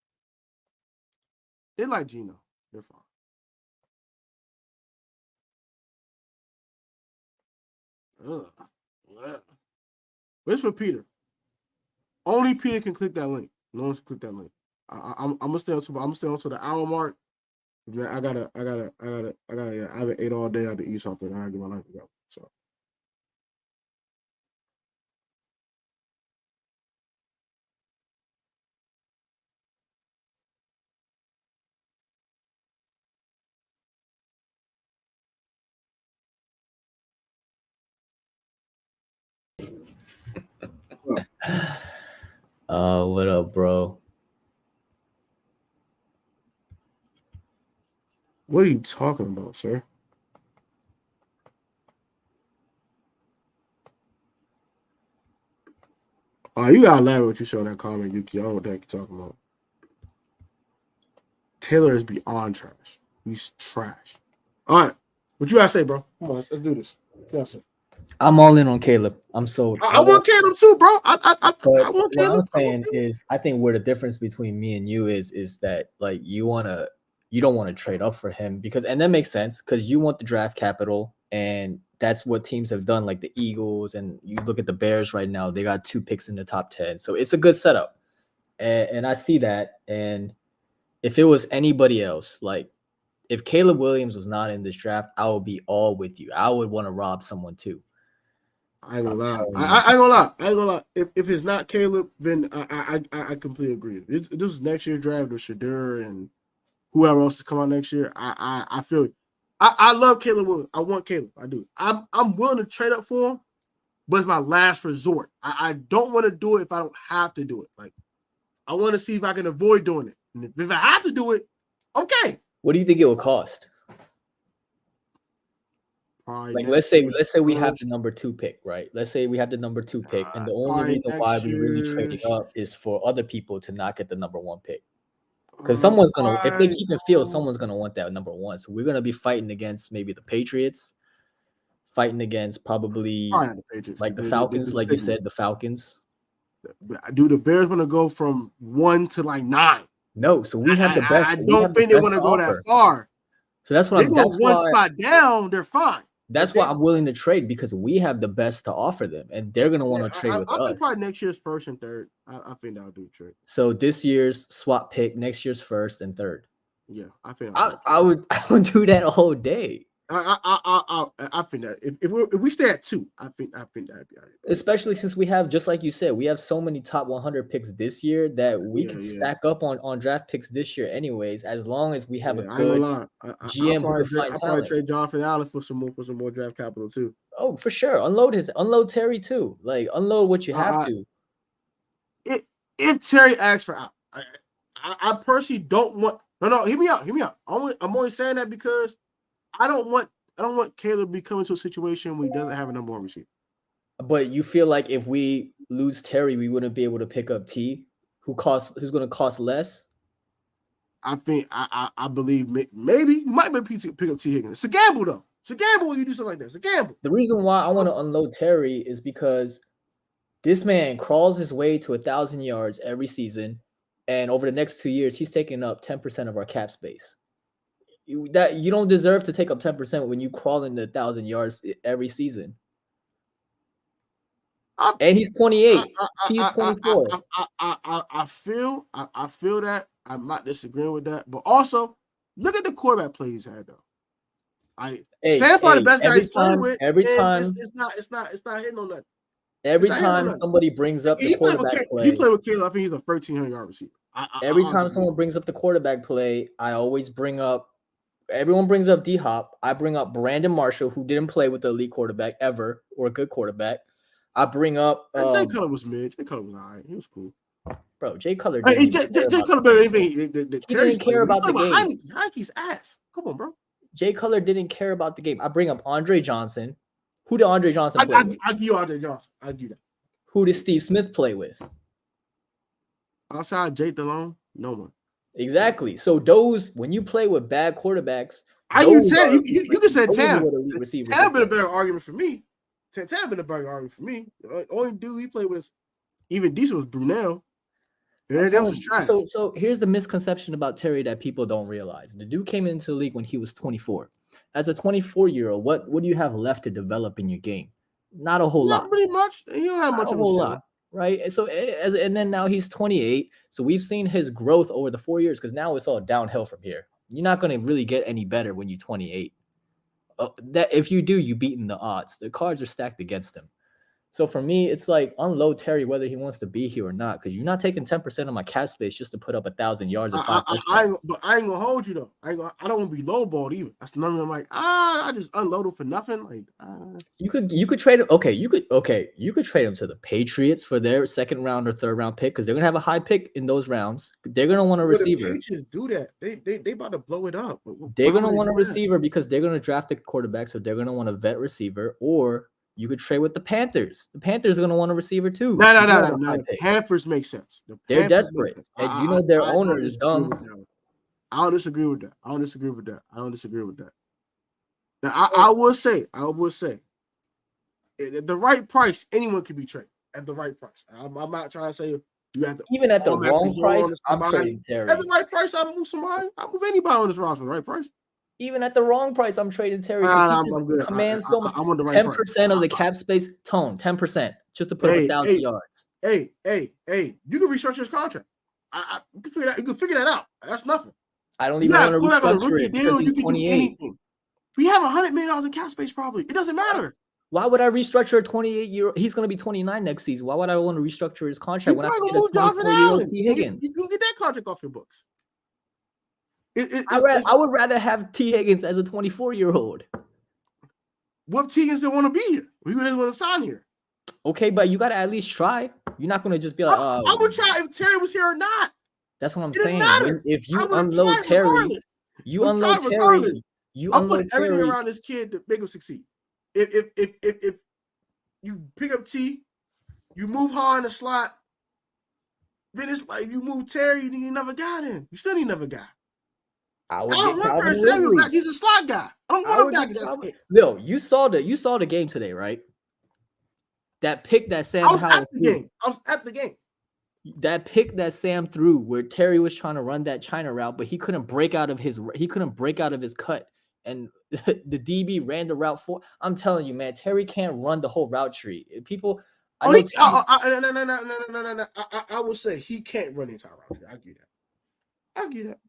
They like Geno. They're fine. Where's for Peter? Only Peter can click that link. No one can click that link. I'm gonna stay until the hour mark. Man, I haven't ate all day. I had to eat something. I gotta get my life together. So what up, bro? what are you talking about, sir? You gotta laugh what you saw in that comment, Yuki. I don't know what the heck you're talking about. Taylor is beyond trash. He's trash. All right. What you gotta say, bro? Come on, let's do this. What you gotta say? I'm all in on Caleb. I'm sold. I want Caleb too, bro. I want What Caleb. I'm saying is, I think where the difference between me and you is that like you don't want to trade up for him and that makes sense because you want the draft capital, and that's what teams have done, like the Eagles, and you look at the Bears right now, they got 2 picks in the top 10, so it's a good setup, and I see that. And if it was anybody else, like if Caleb Williams was not in this draft, I would be all with you. I would want to rob someone too. I ain't gonna lie. I ain't gonna lie. If it's not Caleb, then I completely agree. This is next year's draft with Shadur and whoever else is coming out next year. I feel it. I love Caleb Williams. I want Caleb. I do. I'm willing to trade up for him, but it's my last resort. I don't want to do it if I don't have to do it. Like I want to see if I can avoid doing it. And if I have to do it, okay. What do you think it will cost? Like let's say we have the number 2 pick, right? Let's say we have the number 2 pick, and the only reason why we really trading up is for other people to not get the number 1 pick. Because someone's gonna, if they keep it field, someone's gonna want that number 1. So we're gonna be fighting against maybe the Patriots, fighting against probably the Patriots, like the Falcons, like you said, the Falcons. Do the Bears want to go from 1 to like 9? No, so we have the best. I don't think they want to go that far. So that's what that's one spot down. They're fine. That's why I'm willing to trade, because we have the best to offer them, and they're gonna want to trade with us. I think probably next year's first and third. I think that'll do a trade. So this year's swap pick, next year's first and third. Yeah, I think I would do that all day. I think that if we stay at 2, I think that'd be all right. Especially since we have, just like you said, we have so many top 100 picks this year that we can stack up on draft picks this year anyways, as long as we have a good GM who can find talent. Probably trade Jonathan Allen for some more draft capital too. Oh, for sure. Unload Terry too. Like unload what you have to. If Terry asks for out, I personally don't want. No, hear me out. I'm only saying that because I don't want Caleb to be coming to a situation where he doesn't have a number 1 receiver. But you feel like if we lose Terry, we wouldn't be able to pick up T, who's going to cost less? I think I believe maybe you might be able to pick up T Higgins. It's a gamble though. It's a gamble when you do something like that. It's a gamble. The reason why I want to unload Terry is because this man crawls his way to 1,000 yards every season, and over the next 2 years, he's taking up 10% of our cap space. You don't deserve to take up 10% when you crawl into 1,000 yards every season. And he's 28. He's 24. I feel that. I'm not disagreeing with that, but also look at the quarterback play he's had though. Sam's probably the best guy he's playing with. Every time it's not hitting on that. Every time somebody brings up the quarterback play, he played with Caleb. I think he's a 1,300-yard receiver. Every time someone brings up the quarterback play, I always bring up. Everyone brings up D-Hop. I bring up Brandon Marshall, who didn't play with the elite quarterback ever or a good quarterback. I bring up Jay Cutler was mid. Jay Cutler was all right. He was cool. bro, Jay Cutler Hey, didn't even care Jay about Cutler the better than game, anything that He Terry's didn't care playing. about the game. Heineke's ass. Come on, bro. Jay Cutler didn't care about the game. I bring up Andre Johnson. Who did Andre Johnson play with? I give you Andre Johnson. I give you that. Who did Steve Smith play with? Outside Jay Delone, no one. Exactly. So those, when you play with bad quarterbacks, I give you Tanner. You can say those are Tanner. what elite receivers Tanner look been a like. better argument for me. Tanner been a better argument for me. The only dude he played with even decent was Brunel. Everything else was trash. So here's the misconception about Terry that people don't realize. The dude came into the league when he was 24. As a 24-year-old, what do you have left to develop in your game? Not a whole lot. Not really much. You don't have much of a whole lot. Right. So and then now he's 28. So we've seen his growth over the 4 years because now it's all downhill from here. You're not going to really get any better when you're 28. That if you do, you beaten the odds. The cards are stacked against him. So for me, it's like unload Terry whether he wants to be here or not, because you're not taking 10% of my cap space just to put up 1,000 yards or 5 touchdowns. But I ain't gonna hold you though. I don't want to be lowballed either. That's none of them. Like I just unload him for nothing. Like you could trade him. Okay, you could trade him to the Patriots for their second round or third round pick because they're gonna have a high pick in those rounds. They're gonna want a receiver. The Patriots do that. They about to blow it up. They're gonna want a receiver because they're gonna draft a quarterback, so they're gonna want a vet receiver. Or you could trade with the Panthers. The Panthers are gonna want a receiver too. No. The Panthers make sense. They're desperate, and you know their owner is dumb. I don't disagree with that. I don't disagree with that. Now I will say, at the right price, anyone can be traded at the right price. I'm not trying to say you have to. Even at the wrong price, I'm trading Terry. At the right price, I'll move somebody. I'll move anybody on this roster for the right price. Even at the wrong price, I'm trading Terry. I'm good. Commands so much. I'm on the right 10% of the cap space. 10% just to put up 1,000 yards. Hey, you can restructure his contract. You can figure that out. That's nothing. I don't even want to restructure it because he's 28. We have $100 million in cap space. Probably it doesn't matter. Why would I restructure a 28-year-old? He's going to be 29 next season. Why would I want to restructure his contract when I can get a 24-year-old T. Higgins? You can get that contract off your books. I would rather have T. Higgins as a 24-year-old. What T. Higgins didn't want to be here? He didn't want to sign here. Okay, but you got to at least try. You're not going to just be like, I would try if Terry was here or not. That's what I'm saying. If you unload Terry, I'm putting everything around this kid to make him succeed. If you pick up T, you move hard in the slot, then it's like you move Terry, then you never got him. You still need another guy. I don't want Curtis Samuel back. He's a slot guy. I don't want him back. No, you saw the game today, right? That pick that Sam Howell threw. I was at the game. That pick that Sam threw, where Terry was trying to run that China route, but he couldn't break out of his cut, and the DB ran the route for. I'm telling you, man, Terry can't run the whole route tree. People. No. I will say he can't run the entire route tree. I get that.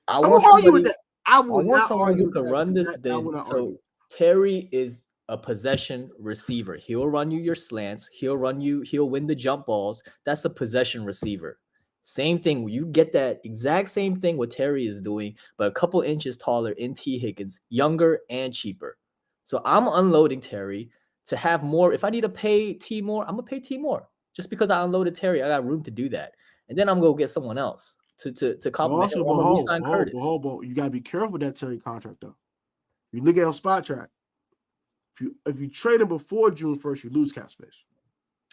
I won't argue with that. I will not argue with that. So Terry is a possession receiver. He'll run you your slants. He'll win the jump balls. That's a possession receiver. Same thing. You get that exact same thing what Terry is doing, but a couple inches taller in T. Higgins, younger and cheaper. So I'm unloading Terry to have more. If I need to pay T more, I'm gonna pay T more. Just because I unloaded Terry, I got room to do that. And then I'm gonna go get someone else to complement. Also, you gotta be careful with that Terry contract though. You look at on Spot Track. If you trade him before June 1st, you lose cap space.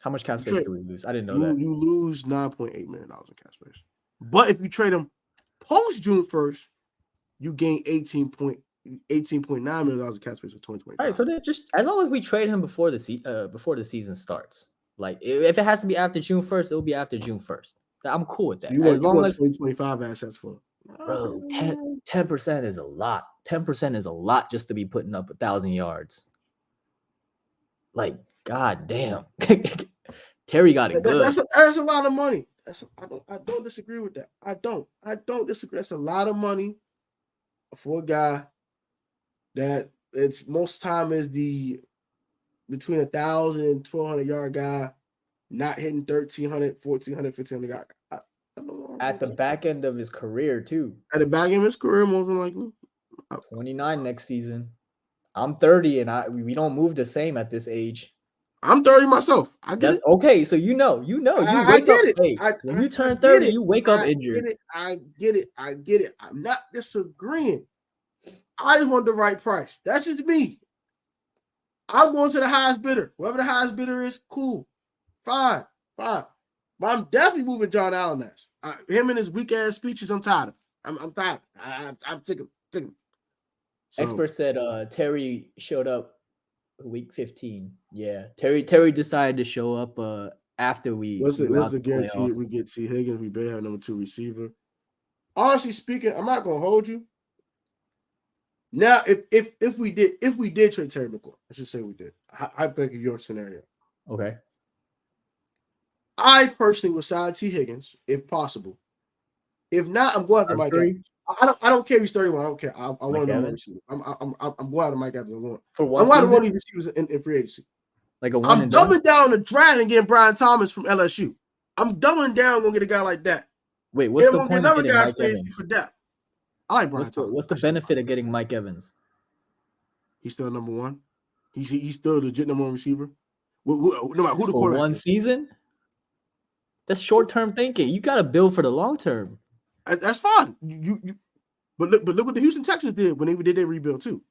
How much cap space do we lose? I didn't know that. You lose $9.8 million in cap space. But if you trade him post June 1st, you gain $18.9 million in cap space for 2025. All right, so just as long as we trade him before the season starts. Like if it has to be after June 1st, it'll be after June 1st. I'm cool with that. As long as 2025 assets for him. Bro, 10% is a lot. 10% is a lot just to be putting up 1,000 yards. Like, god damn. Terry got it good. That's a lot of money. I don't disagree with that. I don't disagree. That's a lot of money for a guy that it's most time is the between 1,000 and 1,200 yard guy, not hitting 1,300, 1,400, 1,500 guy. At the back end of his career, too. At the back end of his career, most likely. 29 next season. I'm 30, and we don't move the same at this age. I'm 30 myself. I get it. Okay. So you I wake up. get it. Hey, when you turn 30, you wake up injured. I get it. I'm not disagreeing. I just want the right price. That's just me. I'm going to the highest bidder. Whoever the highest bidder is, cool. Fine. But I'm definitely moving John Allen next. Him and his weak ass speeches, I'm tired of. I'm tired. I'm sick of him. So, Expert said Terry showed up week 15. Yeah. Terry decided to show up after we what's go out the the guarantee playoffs. we get T. Higgins? We better have number 2 receiver. Honestly speaking, I'm not gonna hold you. Now, if we did trade Terry McLaurin, I should say we did. I think of your scenario. Okay. I personally would sign T. Higgins if possible. If not, I'm going after Mike Evans. I don't care if he's 31. I don't care. I want him more receiver. I'm going after Mike Evans. For one I'm going season? to one of these receivers in free agency. Like a one I'm and done? doubling down on the draft and getting Brian Thomas from LSU. I'm doubling down going to get a guy like that. Wait, what's and the I'm point going of to get getting another guy Mike free agency Evans? for that. I like Brian Thomas. What's the benefit of getting Mike Evans? He's still number one. He's still a legit number one receiver. No matter who the For quarterback one is. season? That's short-term thinking. You got to build for the long term. That's fine. But look what the Houston Texans did when they did their rebuild too.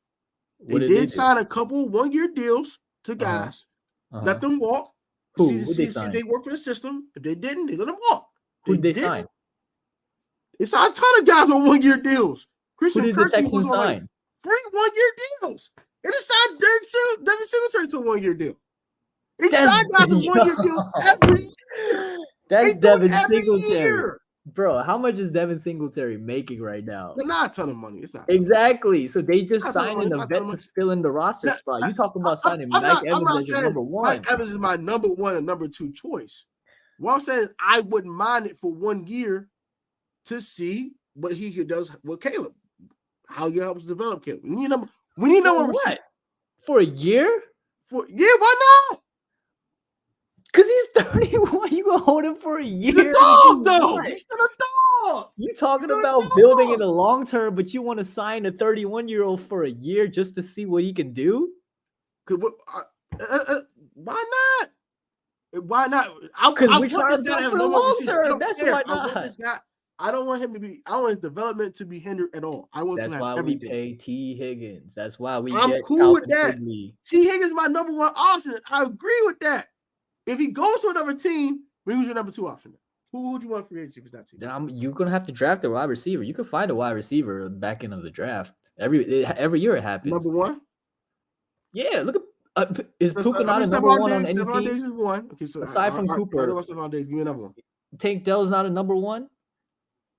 They did sign a couple 1-year deals to guys. Let them walk. See if they work for the system. If they didn't, they let them walk. Who did they sign? They signed a ton of guys on 1-year deals. Christian Who did the Kirksey Texans was on like sign? 3 1-year deals. They just signed Devin Singletary to a 1-year deal. They signed guys on 1-year deals every year. That's Devin Singletary. Year. Bro, how much is Devin Singletary making right now? Not a ton of money. It's not exactly. So they just signed a vet to fill in the roster spot. You talking about signing Mike Evans as your number one? Mike Evans is my number one and number two choice. What I'm saying is I wouldn't mind it for 1 year to see what he does with Caleb, how he helps develop Caleb. We need number what? For a year? Why not? Because he's 31. You gonna hold him for a year? He's a dog, though. He's still a dog. You talking about building in the long term, but you want to sign a 31-year-old for a year just to see what he can do? Why not? Why not? Because we're trying to build for the long term. That's why not. I don't want him to be. I don't want his development to be hindered at all. I want. That's why we pay T. Higgins. That's why we. I'm get cool with that. T. Higgins is my number one option. I agree with that. If he goes to another team, who's your number two option? Who would you want free agency if it's that team? You're gonna have to draft a wide receiver. You can find a wide receiver back end of the draft. Every year it happens. Number one. Yeah, look at is Puka not a number one on any team? Stephon Diggs is one. Okay, so aside from Cooper, I know about Stephon Diggs. Give me another one. Tank Dell's not a number one.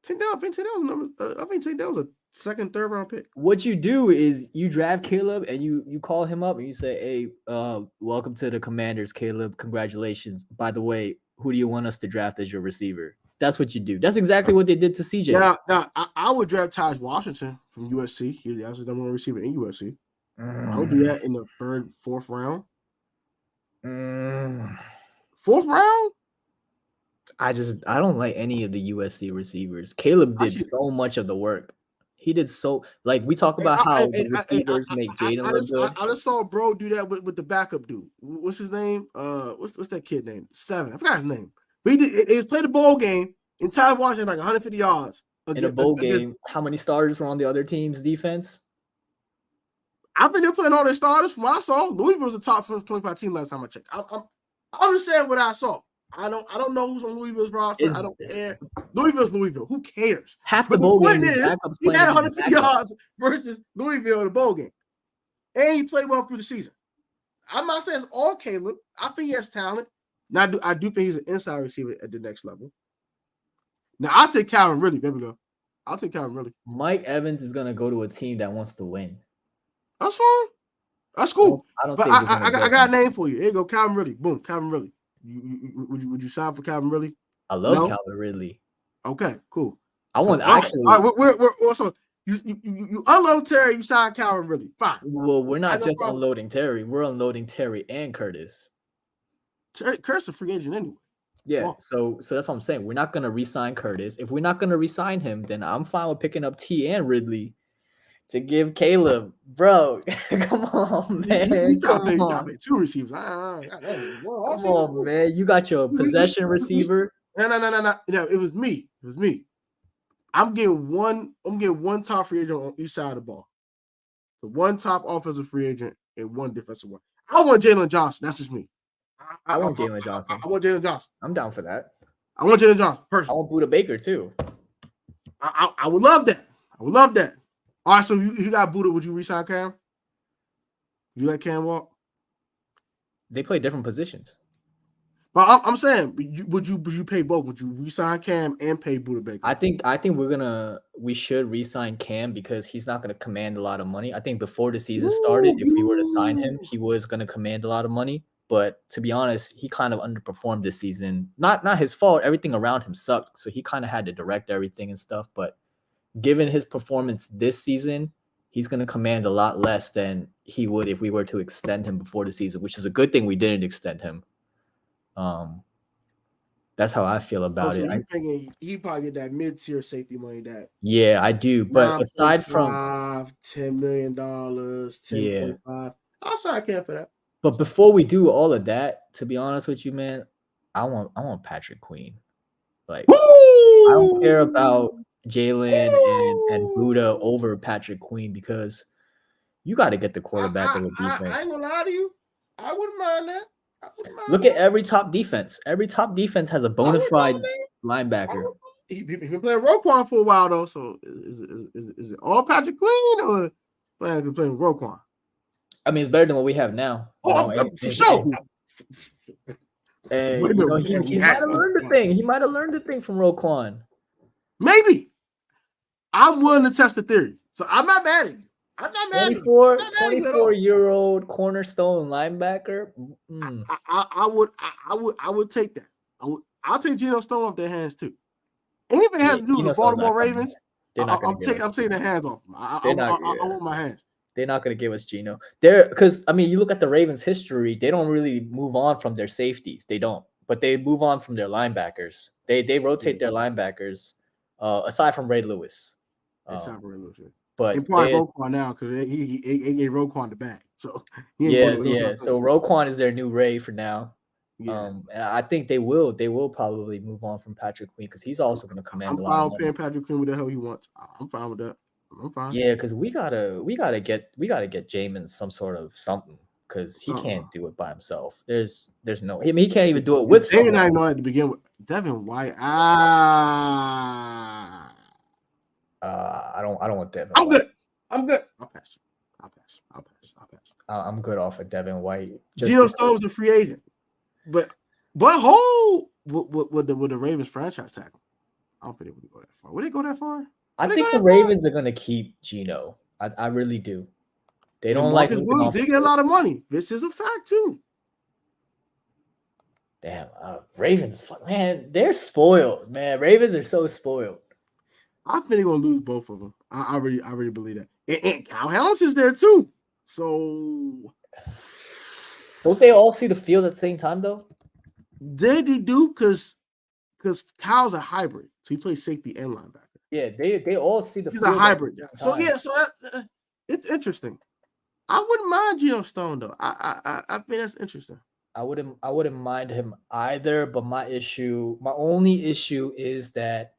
I think Tank Dell was a second, third round pick. What you do is you draft Caleb and you call him up and you say, "Hey, welcome to the Commanders, Caleb. Congratulations. By the way, who do you want us to draft as your receiver?" That's what you do. That's exactly what they did to CJ. Now I would draft Taj Washington from USC. He was the number one receiver in USC. I would do that in the third, fourth round. Fourth round? I don't like any of the USC receivers. Caleb did so much of the work. He did so, like, we talk about how the receivers make Jaden look good. I just saw bro do that with the backup dude. What's his name? What's that kid name? 7. I forgot his name. But he played a bowl game in Taj Washington like 150 yards. In a bowl game, how many starters were on the other team's defense? I think they're playing all their starters. From what I saw, Louisville was the top 25 team last time I checked. I'm just saying what I saw. I don't know who's on Louisville's roster. I don't care. Louisville's Louisville. Who cares? Half the bowl game is he had 150 yards versus Louisville in the bowl game, and he played well through the season. I'm not saying it's all Caleb. I think he has talent. Now I do think he's an inside receiver at the next level. Now I'll take Calvin Ridley. There we go. I'll take Calvin Ridley. Mike Evans is gonna go to a team that wants to win. That's fine. That's cool. I got a name for you. Here you go, Calvin Ridley. Boom, Calvin Ridley. Would you sign for Calvin Ridley? I love Calvin Ridley. Okay, cool. I want actually. All right, we're also you unload Terry. You sign Calvin Ridley. Fine. Well, we're not just unloading Terry. We're unloading Terry and Curtis. Curtis is a free agent anyway. Yeah, so that's what I'm saying. We're not gonna re-sign Curtis. If we're not gonna re-sign him, then I'm fine with picking up T and Ridley. to give Caleb, bro. Come on, man. You Come y'all on. pay 2 receivers. Come Come on, man. You got your possession receiver. No, it was me. I'm getting one top free agent on each side of the ball. The one top offensive free agent and one defensive one. I want Jalen Johnson. That's just me. I want Jalen Johnson. I want Jalen Johnson. I'm down for that. I want Jalen Johnson. I Personally. want Buda Baker too. I would love that. All right, so if you got Buda, would you resign Cam? You let Cam walk? They play different positions. But I'm saying, would you pay both? Would you resign Cam and pay Buda Baker? I think we should resign Cam because he's not going to command a lot of money. I think before the season started, if we were to sign him, he was going to command a lot of money. But to be honest, he kind of underperformed this season. Not his fault. Everything around him sucked, so he kind of had to direct everything and stuff. But given his performance this season, he's going to command a lot less than he would if we were to extend him before the season, which is a good thing we didn't extend him. That's how I feel about it. You thinking he probably get that mid-tier safety money that? Yeah, I do. But aside from $10 million, 10.5, I'll sign Cam for that. But before we do all of that, to be honest with you, man, I want Patrick Queen. Like, I don't care about Jalen and Buda over Patrick Queen because you got to get the quarterback of the defense. I ain't gonna lie to you. I wouldn't mind that. Look at every top defense. Every top defense has a bona fide linebacker. He's been playing Roquan for a while though. So is it all Patrick Queen or playing Roquan? I mean, it's better than what we have now. For sure. And he might have learned the thing. He might have learned the thing from Roquan. Maybe. I'm willing to test the theory. So I'm not mad at you. 24-year-old cornerstone linebacker. I would take that. I'll take Geno Stone off their hands too. And if it has to do with the Baltimore Ravens, I'm taking their hands off them. I want my hands. They're not going to give us Geno. Because I mean, you look at the Ravens' history; they don't really move on from their safeties. They don't, but they move on from their linebackers. They rotate their linebackers, aside from Ray Lewis. But they probably Roquan now because he gave Roquan the back. So So Roquan is their new Ray for now. Yeah. And I think they will probably move on from Patrick Queen because he's also going to command. I'm fine with paying Patrick Queen what the hell he wants. I'm fine with that. I'm fine. Yeah, because we gotta get Jamin some sort of something because he can't do it by himself. There's no. I mean, he can't even do it with. David I know at the begin with Devin White. I don't want Devin. I'm good. I'll pass. I'm good off of Devin White. Geno Stone's a free agent, but Howell with the Ravens franchise tag him. I don't think they would go that far. Would they go that far? I think the Ravens are gonna keep Geno. I really do. They don't like. They get a lot of money. This is a fact too. Damn, Ravens, man, they're spoiled, man. Ravens are so spoiled. I think they're gonna lose both of them. I really believe that. And Kyle Helms is there too. So don't they all see the field at the same time though? They do because Kyle's a hybrid, so he plays safety and linebacker. Yeah, they all see the He's field. He's a hybrid. So it's interesting. I wouldn't mind Geno Stone though. I think that's interesting. I wouldn't mind him either, but my only issue is that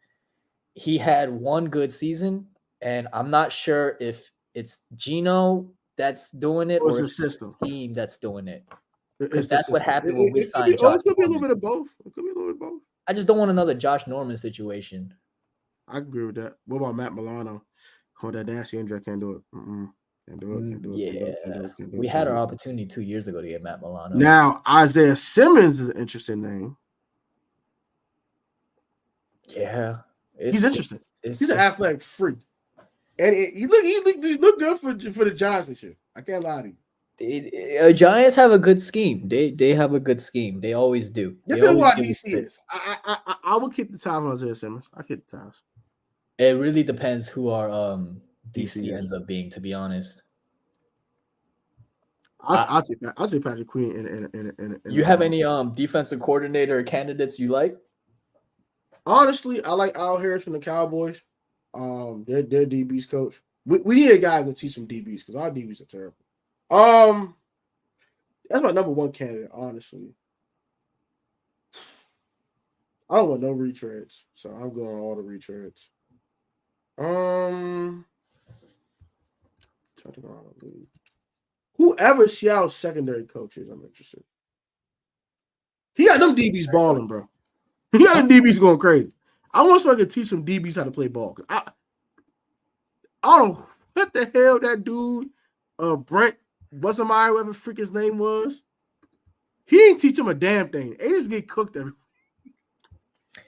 he had one good season, and I'm not sure if it's Geno that's doing it or it's the team that's doing it. Because that's what happened when we signed Josh. It could be a little bit of both. I just don't want another Josh Norman situation. I agree with that. What about Matt Milano? Call that nasty injury. I can't do it. Can't do it. We had our opportunity 2 years ago to get Matt Milano. Now, Isaiah Simmons is an interesting name. Yeah. He's interesting. He's an athletic freak. And he look good for the Giants this year. I can't lie to you. Giants have a good scheme. They have a good scheme. They always do. Depending on what DC is. I would kick the ties on Isaiah Simmons. I kick the ties. It really depends who our DC ends up being, to be honest. I'll take Patrick Queen. And you have any defensive coordinator candidates you like? Honestly, I like Al Harris from the Cowboys. Their DB's coach. We need a guy who can teach some DBs because our DBs are terrible. That's my number one candidate, honestly. I don't want no retreads, so I'm going all the retreads. Trying to go around the league. Whoever Seattle's secondary coach is, I'm interested. He got them DBs balling, bro. He got them DBs going crazy. I want someone to teach some DBs how to play ball. I don't know what the hell that dude, Brent, whatever freak his name was. He ain't teach him a damn thing. They just get cooked every.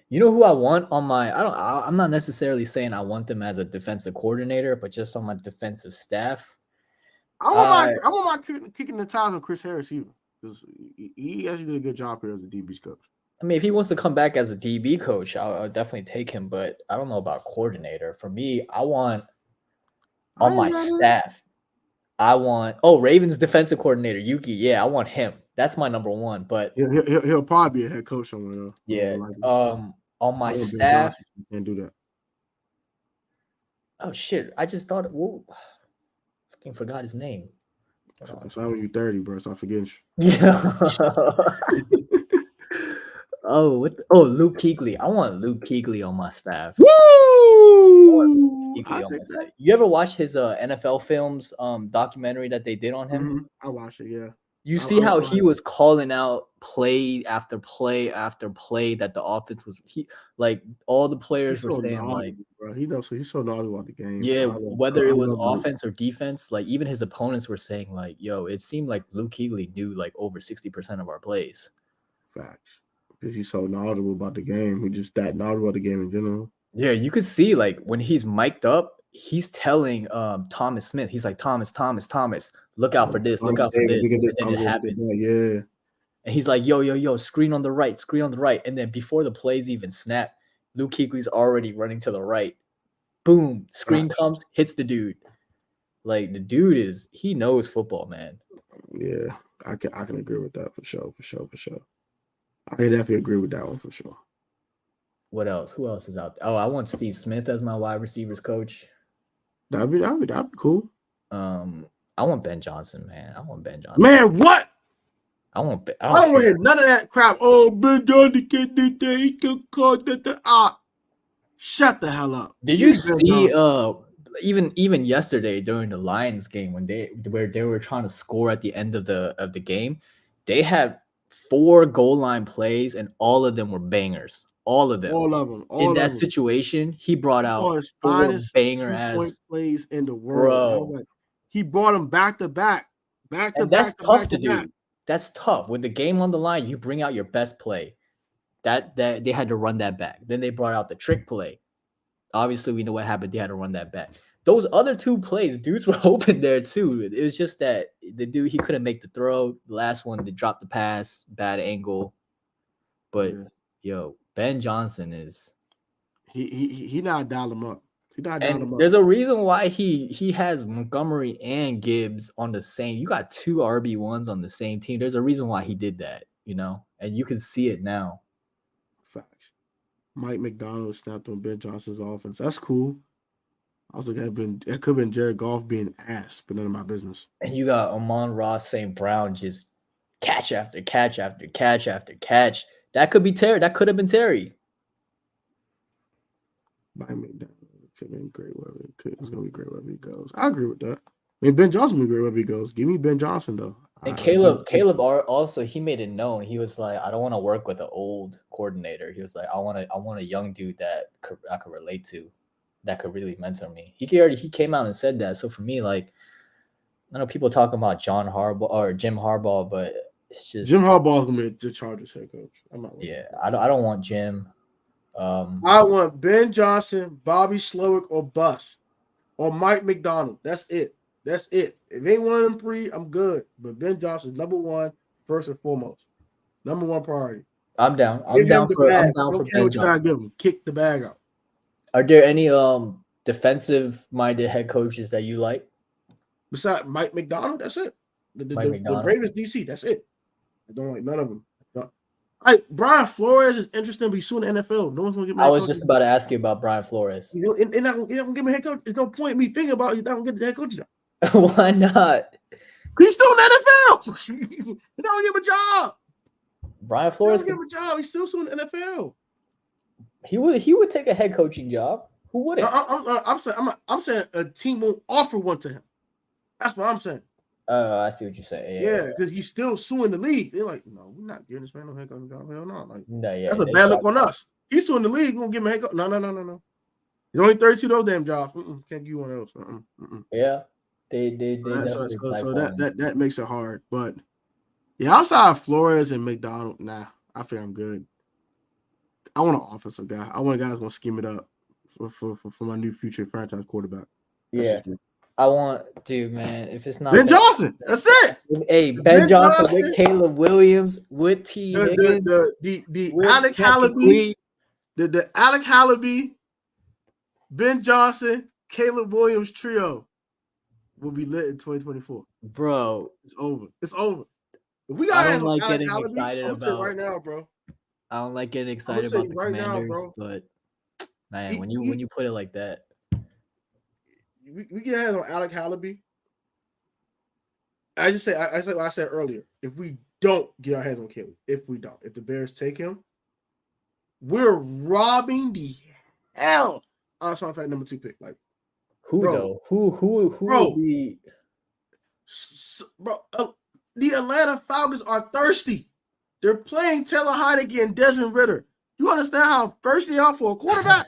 You know who I want on my? I'm not necessarily saying I want them as a defensive coordinator, but just on my defensive staff. I want my kicking the tires on Chris Harris either, because he actually did a good job here as a DB's coach. I mean, if he wants to come back as a DB coach, I'll definitely take him. But I don't know about coordinator. For me, I want on my staff. I want Ravens defensive coordinator Yuki. Yeah, I want him. That's my number one. But he'll probably be a head coach somewhere. Yeah. On my staff, you can't do that. Oh shit! I just thought. Whoa, fucking forgot his name. That's why when you're 30, bro. Stop forgetting. Yeah. Luke Kuechly. I want Luke Kuechly on my staff. Woo! You ever watch his NFL Films documentary that they did on him? Mm-hmm. I watched it. Yeah. You see how he was calling out play after play after play that the offense was all the players were saying like, bro, he's so knowledgeable about the game. Yeah, whether it was offense or defense, like even his opponents were saying like, yo, it seemed like Luke Kuechly knew like over 60% of our plays. Facts. Because he's so knowledgeable about the game. He's just that knowledgeable about the game in general. Yeah, you could see like when he's mic'd up, he's telling Thomas Smith, he's like, Thomas, look out for this, look out for this. And then it happens. Yeah. And he's like, yo, screen on the right. And then before the plays even snap, Luke Kuechly's already running to the right. Boom, screen comes, hits the dude. Like the dude he knows football, man. Yeah, I can agree with that for sure. I can definitely agree with that one for sure. What else? Who else is out there? Oh, I want Steve Smith as my wide receivers coach. That'd be cool. I want Ben Johnson, man. Man, what? I don't want to hear none of that crap. Oh, Ben Johnson can't do that. He can call that. Shut the hell up. Did you see even yesterday during the Lions game when they were trying to score at the end of the game, they had 4 goal line plays and all of them were bangers. All of them. In that situation, he brought out 4 banger ass plays in the world. Bro. He brought them back to back. That's tough to do. That's tough. With the game on the line, you bring out your best play. That they had to run that back. Then they brought out the trick play. Obviously, we know what happened. They had to run that back. Those other 2 plays, dudes were open there too. It was just that the dude, he couldn't make the throw. The last one, they dropped the pass, bad angle. But yo, Ben Johnson is he not dial him up. There's a reason why he has Montgomery and Gibbs on the same. You got 2 RB1s on the same team. There's a reason why he did that, and you can see it now. Facts. Mike McDonald snapped on Ben Johnson's offense. That's cool. I was like, it could have been Jared Goff being ass, but none of my business. And you got Amon-Ra St. Brown just catch after catch after catch after catch. That could be Terry. That could have been Terry. Mike McDonald could have been great wherever it's going to be great wherever he goes. I agree with that. I mean, Ben Johnson will be great wherever he goes. Give me Ben Johnson, though. And Caleb also, he made it known. He was like, I don't want to work with an old coordinator. He was like, I want a young dude that I could relate to, that could really mentor me. He came out and said that. So for me, like, I know people talking about Jim Harbaugh, but it's just Jim Harbaugh gonna be the Chargers head coach. I don't want Jim. I want Ben Johnson, Bobby Slowick, or bust, or Mike McDonald. That's it. If ain't one of them 3, I'm good. But Ben Johnson, number 1, first and foremost, number 1 priority. I'm down. I'm down for Ben Johnson. Give him. Kick the bag out. Are there any defensive-minded head coaches that you like? Besides Mike McDonald, that's it. The Ravens DC, that's it. I don't like none of them. Like Brian Flores is interesting, but he's suing the NFL. No one's gonna get my I head was coaching. just about to ask you about Brian Flores. You know, and not gonna get my head coach. There's no point in me thinking about it. You're not gonna get the head coach job. Why not? He's still in the NFL. You're not gonna give him a job. Brian You're Flores not gonna give him a job. He's still suing the NFL. he would take a head coaching job. Who wouldn't? I'm saying a team won't offer one to him. That's what I'm saying. I see what you're saying. Yeah, because he's still suing the league. They're like, no, we're not giving this man no head coaching job. Hell no. Like, No, yeah, that's a bad look on us. He's suing the league. We're gonna give him a head coach. No. He's only 32 those damn jobs. Can't give you one of those. Yeah, they so that makes it hard. But yeah, outside of Flores and McDonald, nah, I think I'm good. I want an offensive guy. I want a guy who's gonna scheme it up for my new future franchise quarterback. Yeah, I want, dude, man. If it's not Ben Johnson, that's it. Hey, Ben Johnson with Caleb Williams, with T. Higgins, the Alec Hallaby, the Alec Hallaby, Ben Johnson, Caleb Williams trio will be lit in 2024. Bro, it's over. It's over. We got. I don't like getting excited about right now, bro. I don't like getting excited about the right Commanders, now, but man, when you put it like that, we get hands on Alec Hallaby. I say what I said earlier. If we don't get our hands on Caleb, if the Bears take him, we're robbing the hell out of something number 2 pick. Like who though? Who will be? Bro, the Atlanta Falcons are thirsty. They're playing Taylor Heineke and Desmond Ridder. You understand how thirsty they are for a quarterback?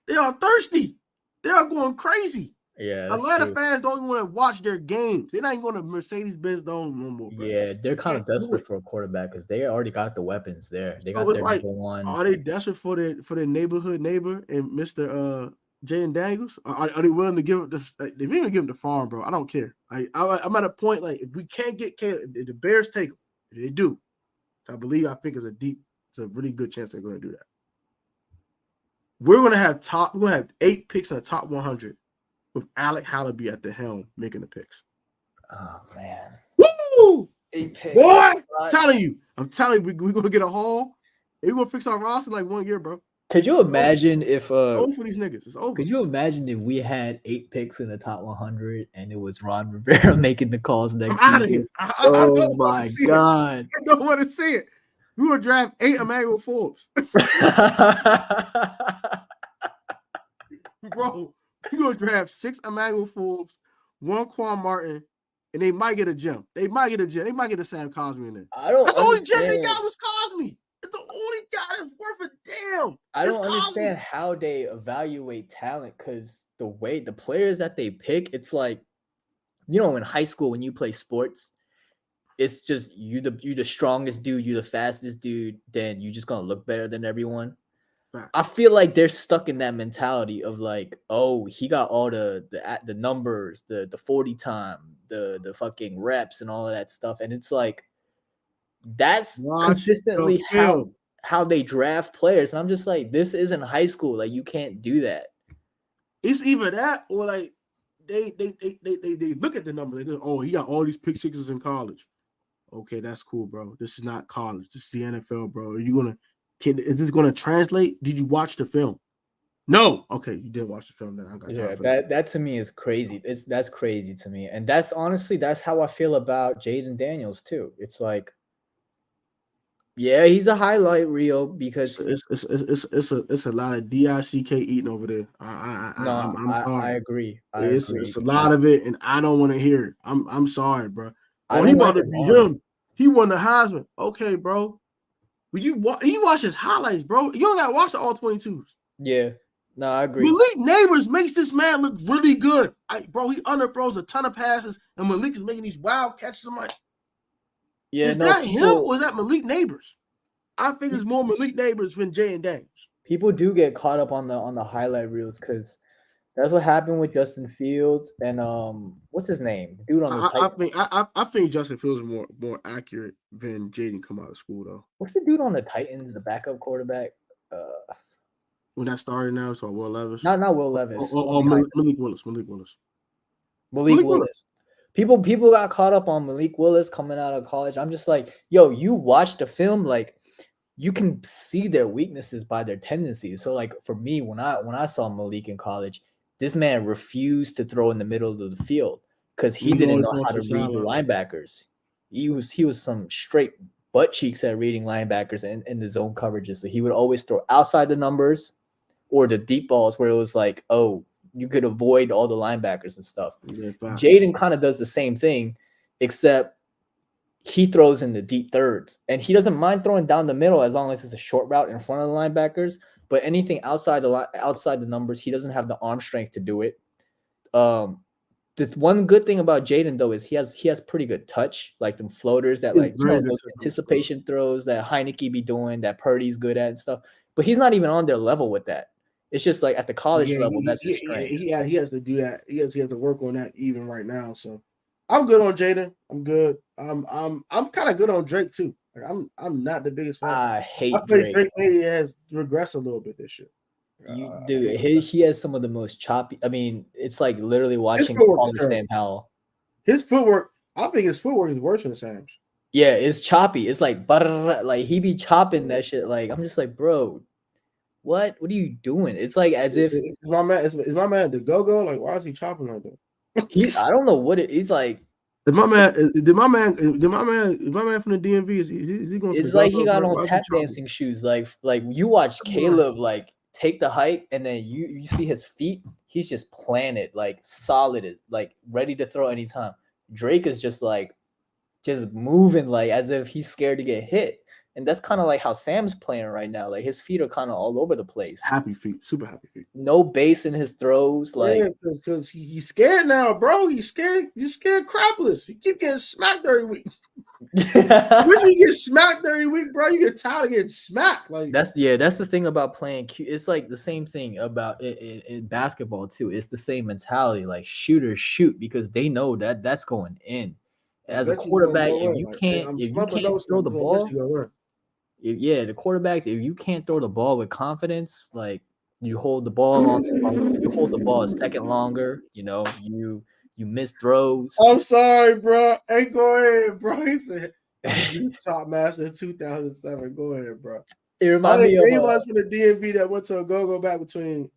They are thirsty. They are going crazy. Yeah, Atlanta fans don't even want to watch their games. They're not even going to Mercedes-Benz Dome no more. Bro. Yeah, they're kind of desperate for a quarterback because they already got the weapons there. They got their number one. Are they desperate for their neighborhood neighbor and Mr. Jaden Daniels? Are they willing to give up they've even given the farm, bro? I don't care. I'm at a point like if we can't get Caleb, if the Bears take him, if they do, I think it's a really good chance they're going to do that. We're going to have 8 picks in the top 100 with Alec Hallaby at the helm making the picks. Oh man. Woo! 8 picks. Boy, I'm telling you, we're going to get a haul. We're going to fix our roster in like 1 year, bro. Could you imagine if over for these niggas? It's over. Could you imagine if we had 8 picks in the top 100 and it was Ron Rivera making the calls next I'm out of here. Oh my god! I don't want to see it. We will draft 8 Emmanuel Forbes, bro. We gonna draft 6 Emmanuel Forbes, 1 Quan Martin, and they might get a gem. They might get a Sam Cosmi in there. That's the only gem they got was Cosmi. It's the only guy that's worth a damn. I don't understand how they evaluate talent because the way the players that they pick, it's like, you know, in high school when you play sports, it's just you the strongest dude, you the fastest dude, then you just gonna look better than everyone. Right. I feel like they're stuck in that mentality of like, oh, he got all the numbers, the 40 time, the fucking reps and all of that stuff, and it's like that's consistently how they draft players. And I'm just like, this isn't high school. Like, you can't do that. It's either that or like they look at the number. They go, oh, he got all these pick sixes in college. Okay, that's cool, bro. This is not college. This is the NFL, bro. Is this gonna translate? Did you watch the film? No. Okay, you didn't watch the film. Then I got time for that to me is crazy. That's crazy to me. And that's honestly, that's how I feel about Jaden Daniels too. It's like, yeah, he's a highlight reel because it's a lot of DICK eating over there. I'm sorry. I agree. It's a lot of it, and I don't want to hear it. I'm sorry, bro. Oh, he about to be him. He won the Heisman. Okay, bro. But you watch his highlights, bro. You don't gotta watch the all 22s. Yeah. No, I agree. Malik Neighbors makes this man look really good. Bro, he underthrows a ton of passes, and Malik is making these wild catches. I'm like, yeah, is that him or is that Malik Neighbors? I think it's more Malik Neighbors than Jaden Daniels. People do get caught up on the highlight reels because that's what happened with Justin Fields and what's his name? Dude on the Titans. I think Justin Fields is more accurate than Jaden come out of school though. What's the dude on the Titans, the backup quarterback? When that started now, so Will Levis. Not Will Levis. Malik Willis. Malik Willis. People got caught up on Malik Willis coming out of college. I'm just like, yo, you watch the film, like you can see their weaknesses by their tendencies. So like for me, when I saw Malik in college, this man refused to throw in the middle of the field because he didn't know how to read the linebackers. He was some straight butt cheeks at reading linebackers in the zone coverages. So he would always throw outside the numbers or the deep balls where it was like, oh, you could avoid all the linebackers and stuff. Yeah, Jaden kind of does the same thing, except he throws in the deep thirds, and he doesn't mind throwing down the middle as long as it's a short route in front of the linebackers. But anything outside the numbers, he doesn't have the arm strength to do it. The one good thing about Jaden though is he has pretty good touch, like them floaters that like those anticipation throws that Heineke be doing, that Purdy's good at and stuff. But he's not even on their level with that. It's just like at the college level, that's his strength. He has to do that. He has to work on that even right now. So I'm good on Jaden. I'm good. I'm kind of good on Drake too. Like, I'm not the biggest fan. I hate Drake. Drake maybe has regressed a little bit this year. Dude, he has some of the most choppy. I mean, it's like literally watching Sam Howell. His footwork, I think his footwork is worse than Sam's. Yeah, it's choppy. It's like he be chopping that shit. Like I'm just like, bro, what are you doing? It's like as if is my man the go-go? Like, why is he chopping like that? I don't know what it is like. Did my man from the DMV is he going to? It's like he got on tap dancing shoes. Like you watch Caleb like take the height and then you see his feet. He's just planted, like solid, like ready to throw anytime. Drake is just moving like as if he's scared to get hit. And that's kind of like how Sam's playing right now. Like his feet are kind of all over the place. Happy feet, super happy feet. No base in his throws. Like because he's scared now, bro. He's scared. He's scared crapless. He keep getting smacked every week. When you get smacked every week, bro, you get tired of getting smacked. Like that's the thing about playing. It's like the same thing about in basketball too. It's the same mentality. Like shooters shoot because they know that that's going in. As a quarterback, if you can't throw the ball, the quarterbacks, if you can't throw the ball with confidence, like you hold the ball you hold the ball a second longer, you miss throws. I'm sorry, bro. Hey, go ahead, bro. He said top master in 2007. Go ahead, bro. It reminds me of anybody from the DMV that went to a go back between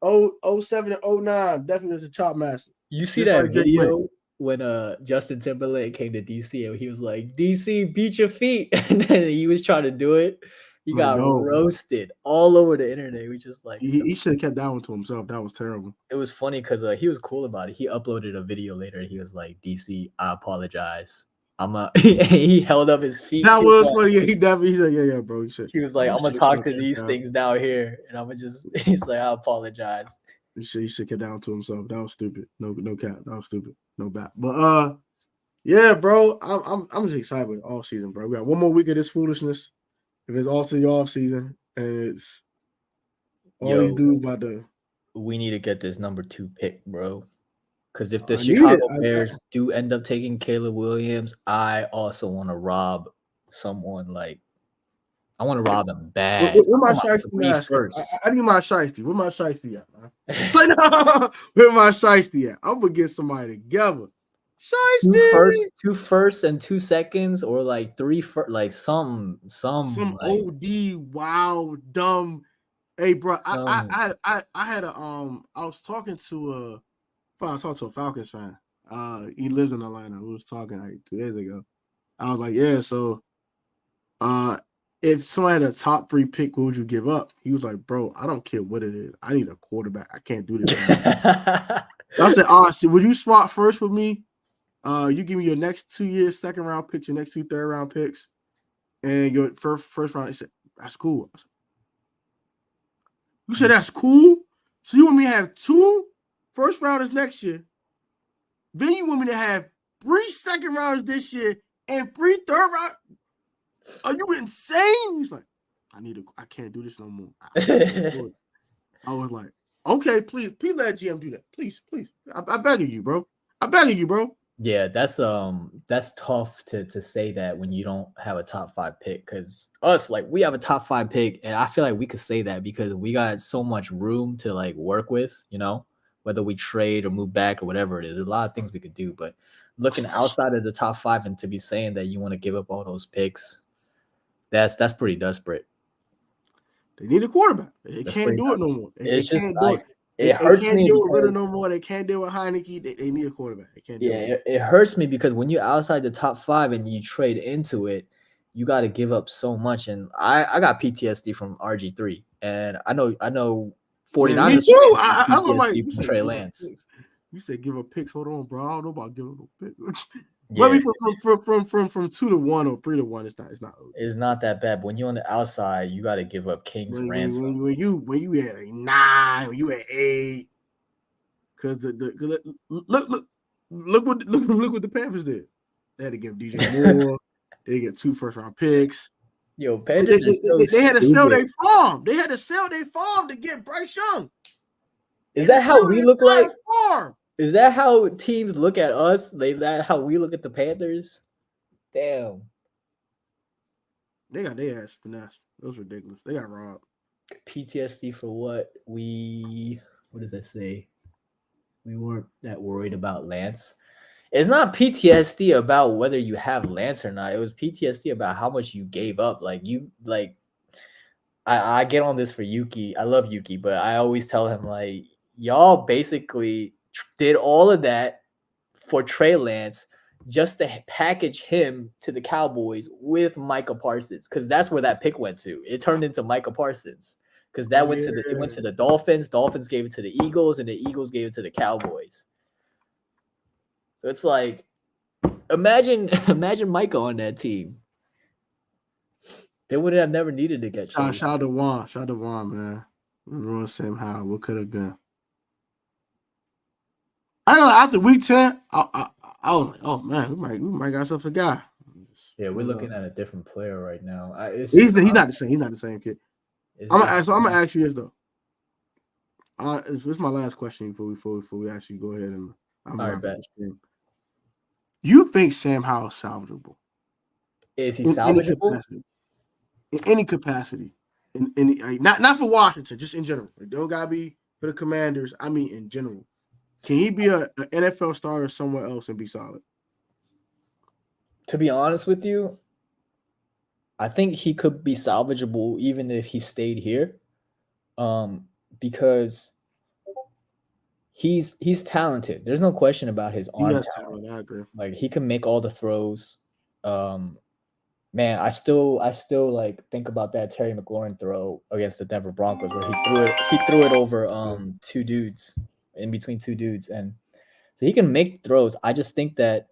07 and 09 definitely was a chop master. You see that video when Justin Timberlake came to DC and he was like, DC, beat your feet. And then he was trying to do it. He got roasted all over the internet. We just like he should have kept that one to himself. That was terrible. It was funny because he was cool about it. He uploaded a video later. He was like, DC, I apologize. He held up his feet. That was funny. Yeah, he definitely said, yeah, bro. He was like, I'm gonna talk to these things down here, and I'm gonna just. He's like, I apologize. He should get down to himself. That was stupid. No cap. That was stupid. No bat. But yeah, bro. I'm just excited with all season, bro. We got one more week of this foolishness. If it's all to the off season, and it's all these dudes about to. We need to get this number 2 pick, bro. Because if the Chicago Bears do end up taking Caleb Williams, I also want to rob someone. Like, I want to rob him bad. Where my shiesty mask? I need my shiesty. Where my shiesty at, man? Say no. Where my shiesty at? I'm gonna get somebody together. Shiesty. 2 firsts and 2 seconds, or like 3 like some like, OD wild dumb. Hey, bro, I had a I was talking to a Falcons fan. He lives in Atlanta. We was talking like 2 days ago. I was like, yeah, so if somebody had a top 3 pick, what would you give up? He was like, bro, I don't care what it is. I need a quarterback. I can't do this. I said, so would you swap first with me? You give me your next 2 years, second round picks, your next 2 third round picks, and your first round. He said, that's cool. Said, you said that's cool? So you want me to have 2 first rounders next year? Then you want me to have 3 second rounders this year and 3 third round? Are you insane? He's like, I can't do this no more. I was like, okay, please let GM do that. Please. I beg of you, bro. Yeah, that's tough to say that when you don't have a top 5 pick, because us, like, we have a top 5 pick, and I feel like we could say that because we got so much room to like work with, whether we trade or move back or whatever it is. There's a lot of things we could do, but looking outside of the top 5 and to be saying that you want to give up all those picks, that's pretty desperate. They need a quarterback. They That's can't pretty do it no more. They It's just can't do like it. it They hurts can't me deal with Ritter because no more. They can't deal with Heineke. They need a quarterback. They can't do it. it hurts me because when you're outside the top 5 and you trade into it, you got to give up so much. And I got PTSD from RG3, and I know 49ers Man, me too. I'm like, PTSD from Trey Lance. You said give up picks. Hold on, bro. I don't know about giving up picks. Yeah. Maybe from 2-1 or 3-1, it's not. It's not that bad. But when you're on the outside, you got to give up King's ransom. When you at a 9, when you at 8, because look what the Panthers did. They had to give DJ Moore. They get 2 first-round picks. Yo, Panthers they had to sell their farm. They had to sell their farm to get Bryce Young. Is that how we look like? Farm. Is that how teams look at us? That how we look at the Panthers? Damn. They got their ass finessed. That was ridiculous. They got robbed. PTSD for what? What does that say? We weren't that worried about Lance. It's not PTSD about whether you have Lance or not. It was PTSD about how much you gave up. I get on this for Yuki. I love Yuki, but I always tell him like, y'all basically did all of that for Trey Lance just to package him to the Cowboys with Micah Parsons, because that's where that pick went to. It turned into Micah Parsons because that went to the Dolphins. Dolphins gave it to the Eagles, and the Eagles gave it to the Cowboys. So it's like, imagine Micah on that team. They would have never needed to get Shout out to Juan, man. We ruined Sam Howell. What could have been? I know after week 10, I was like, oh man, we might got something for guy. Yeah, we're looking at a different player right now. He's not the same. He's not the same kid. I'm gonna ask you this though. This is my last question before we actually go ahead and Do you think Sam Howell is salvageable? Is he salvageable? In any capacity. Not for Washington, just in general. It don't gotta be for the Commanders. I mean, in general. Can he be an NFL starter somewhere else and be solid? To be honest with you, I think he could be salvageable even if he stayed here, because he's talented. There's no question about his arm talent. I agree. Like, he can make all the throws. Man, I still like think about that Terry McLaurin throw against the Denver Broncos where he threw it over two dudes, in between two dudes, and so he can make throws. I just think that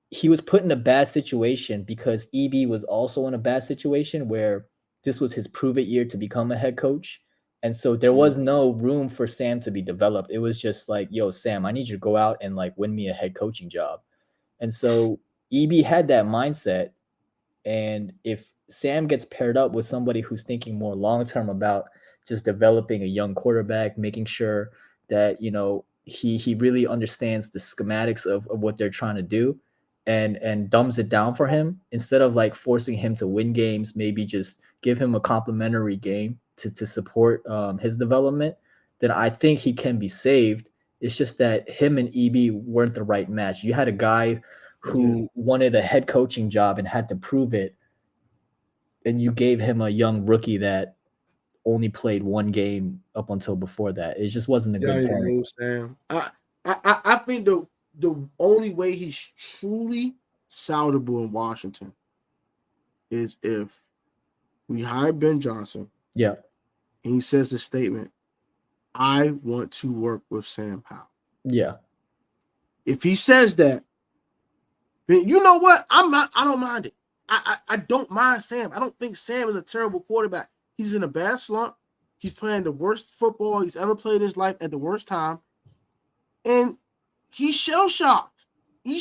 he was put in a bad situation because EB was also in a bad situation where this was his prove it year to become a head coach. And so there was no room for Sam to be developed. It was just like, yo, Sam, I need you to go out and like win me a head coaching job. And so EB had that mindset. And if Sam gets paired up with somebody who's thinking more long-term about just developing a young quarterback, making sure that, you know, he really understands the schematics of what they're trying to do, and dumbs it down for him instead of like forcing him to win games, maybe just give him a complimentary game to support his development, then I think he can be saved. It's just that him and EB weren't the right match. You had a guy who wanted a head coaching job and had to prove it, and you gave him a young rookie that only played one game up until before that. It just wasn't a good pairing. Sam. I think the only way he's truly salvageable in Washington is if we hire Ben Johnson. Yeah. And he says the statement, I want to work with Sam Howell. Yeah. If he says that, then you know what? I don't mind it. I don't mind Sam. I don't think Sam is a terrible quarterback. He's in a bad slump. He's playing the worst football he's ever played in his life at the worst time. And he's shell-shocked. He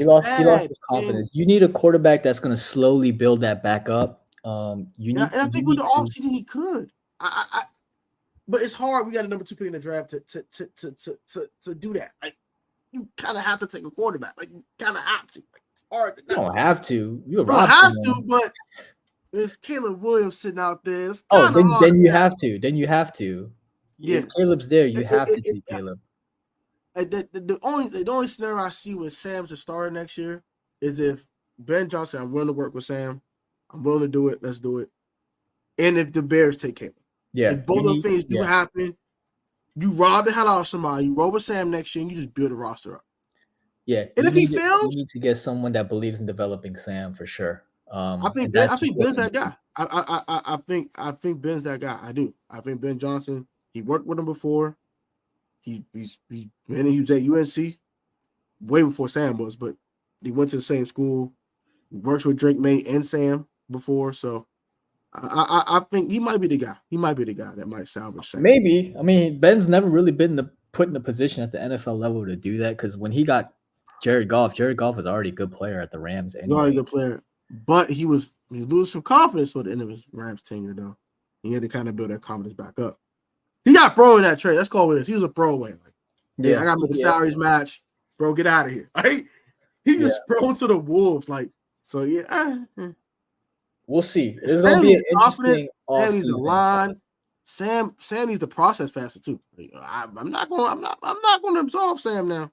lost his confidence. You need a quarterback that's going to slowly build that back up. I think with the offseason he could. But it's hard. We got a number 2 pick in the draft to do that. Like, you kind of have to take a quarterback. Like, you kind of have to. Like, it's hard. You don't have to. You don't have to, but there's Caleb Williams sitting out there. Then you have to. Then you have to. Yeah. If Caleb's there, you It- have to it- take it- Caleb. the only scenario I see with Sam's a starter next year is if Ben Johnson, I'm willing to work with Sam. I'm willing to do it. Let's do it. And if the Bears take Caleb. Yeah, If both those things do happen, you rob the hell out of somebody, you roll with Sam next year, and you just build a roster up. Yeah, And if he fails, you need to get someone that believes in developing Sam for sure. I think Ben's that guy. I think Ben's that guy. I do. I think Ben Johnson. He worked with him before. He was at UNC way before Sam was, but he went to the same school. He works with Drake May and Sam before, so I think he might be the guy. He might be the guy that might salvage Sam. Maybe. I mean, Ben's never really been put in a position at the NFL level to do that because when he got Jared Goff was already a good player at the Rams anyway. He's already a good player, but he was losing some confidence toward the end of his Rams tenure, though. He had to kind of build that confidence back up. He got pro in that trade. Let's call it this. He was a throwaway. Like, hey, I got to make the salaries match. Bro, get out of here. Like, he was thrown to the wolves. Like, so, yeah. We'll see. It's going to be an interesting Sam needs a line. Sam needs the process faster, too. I'm not going to absolve Sam now.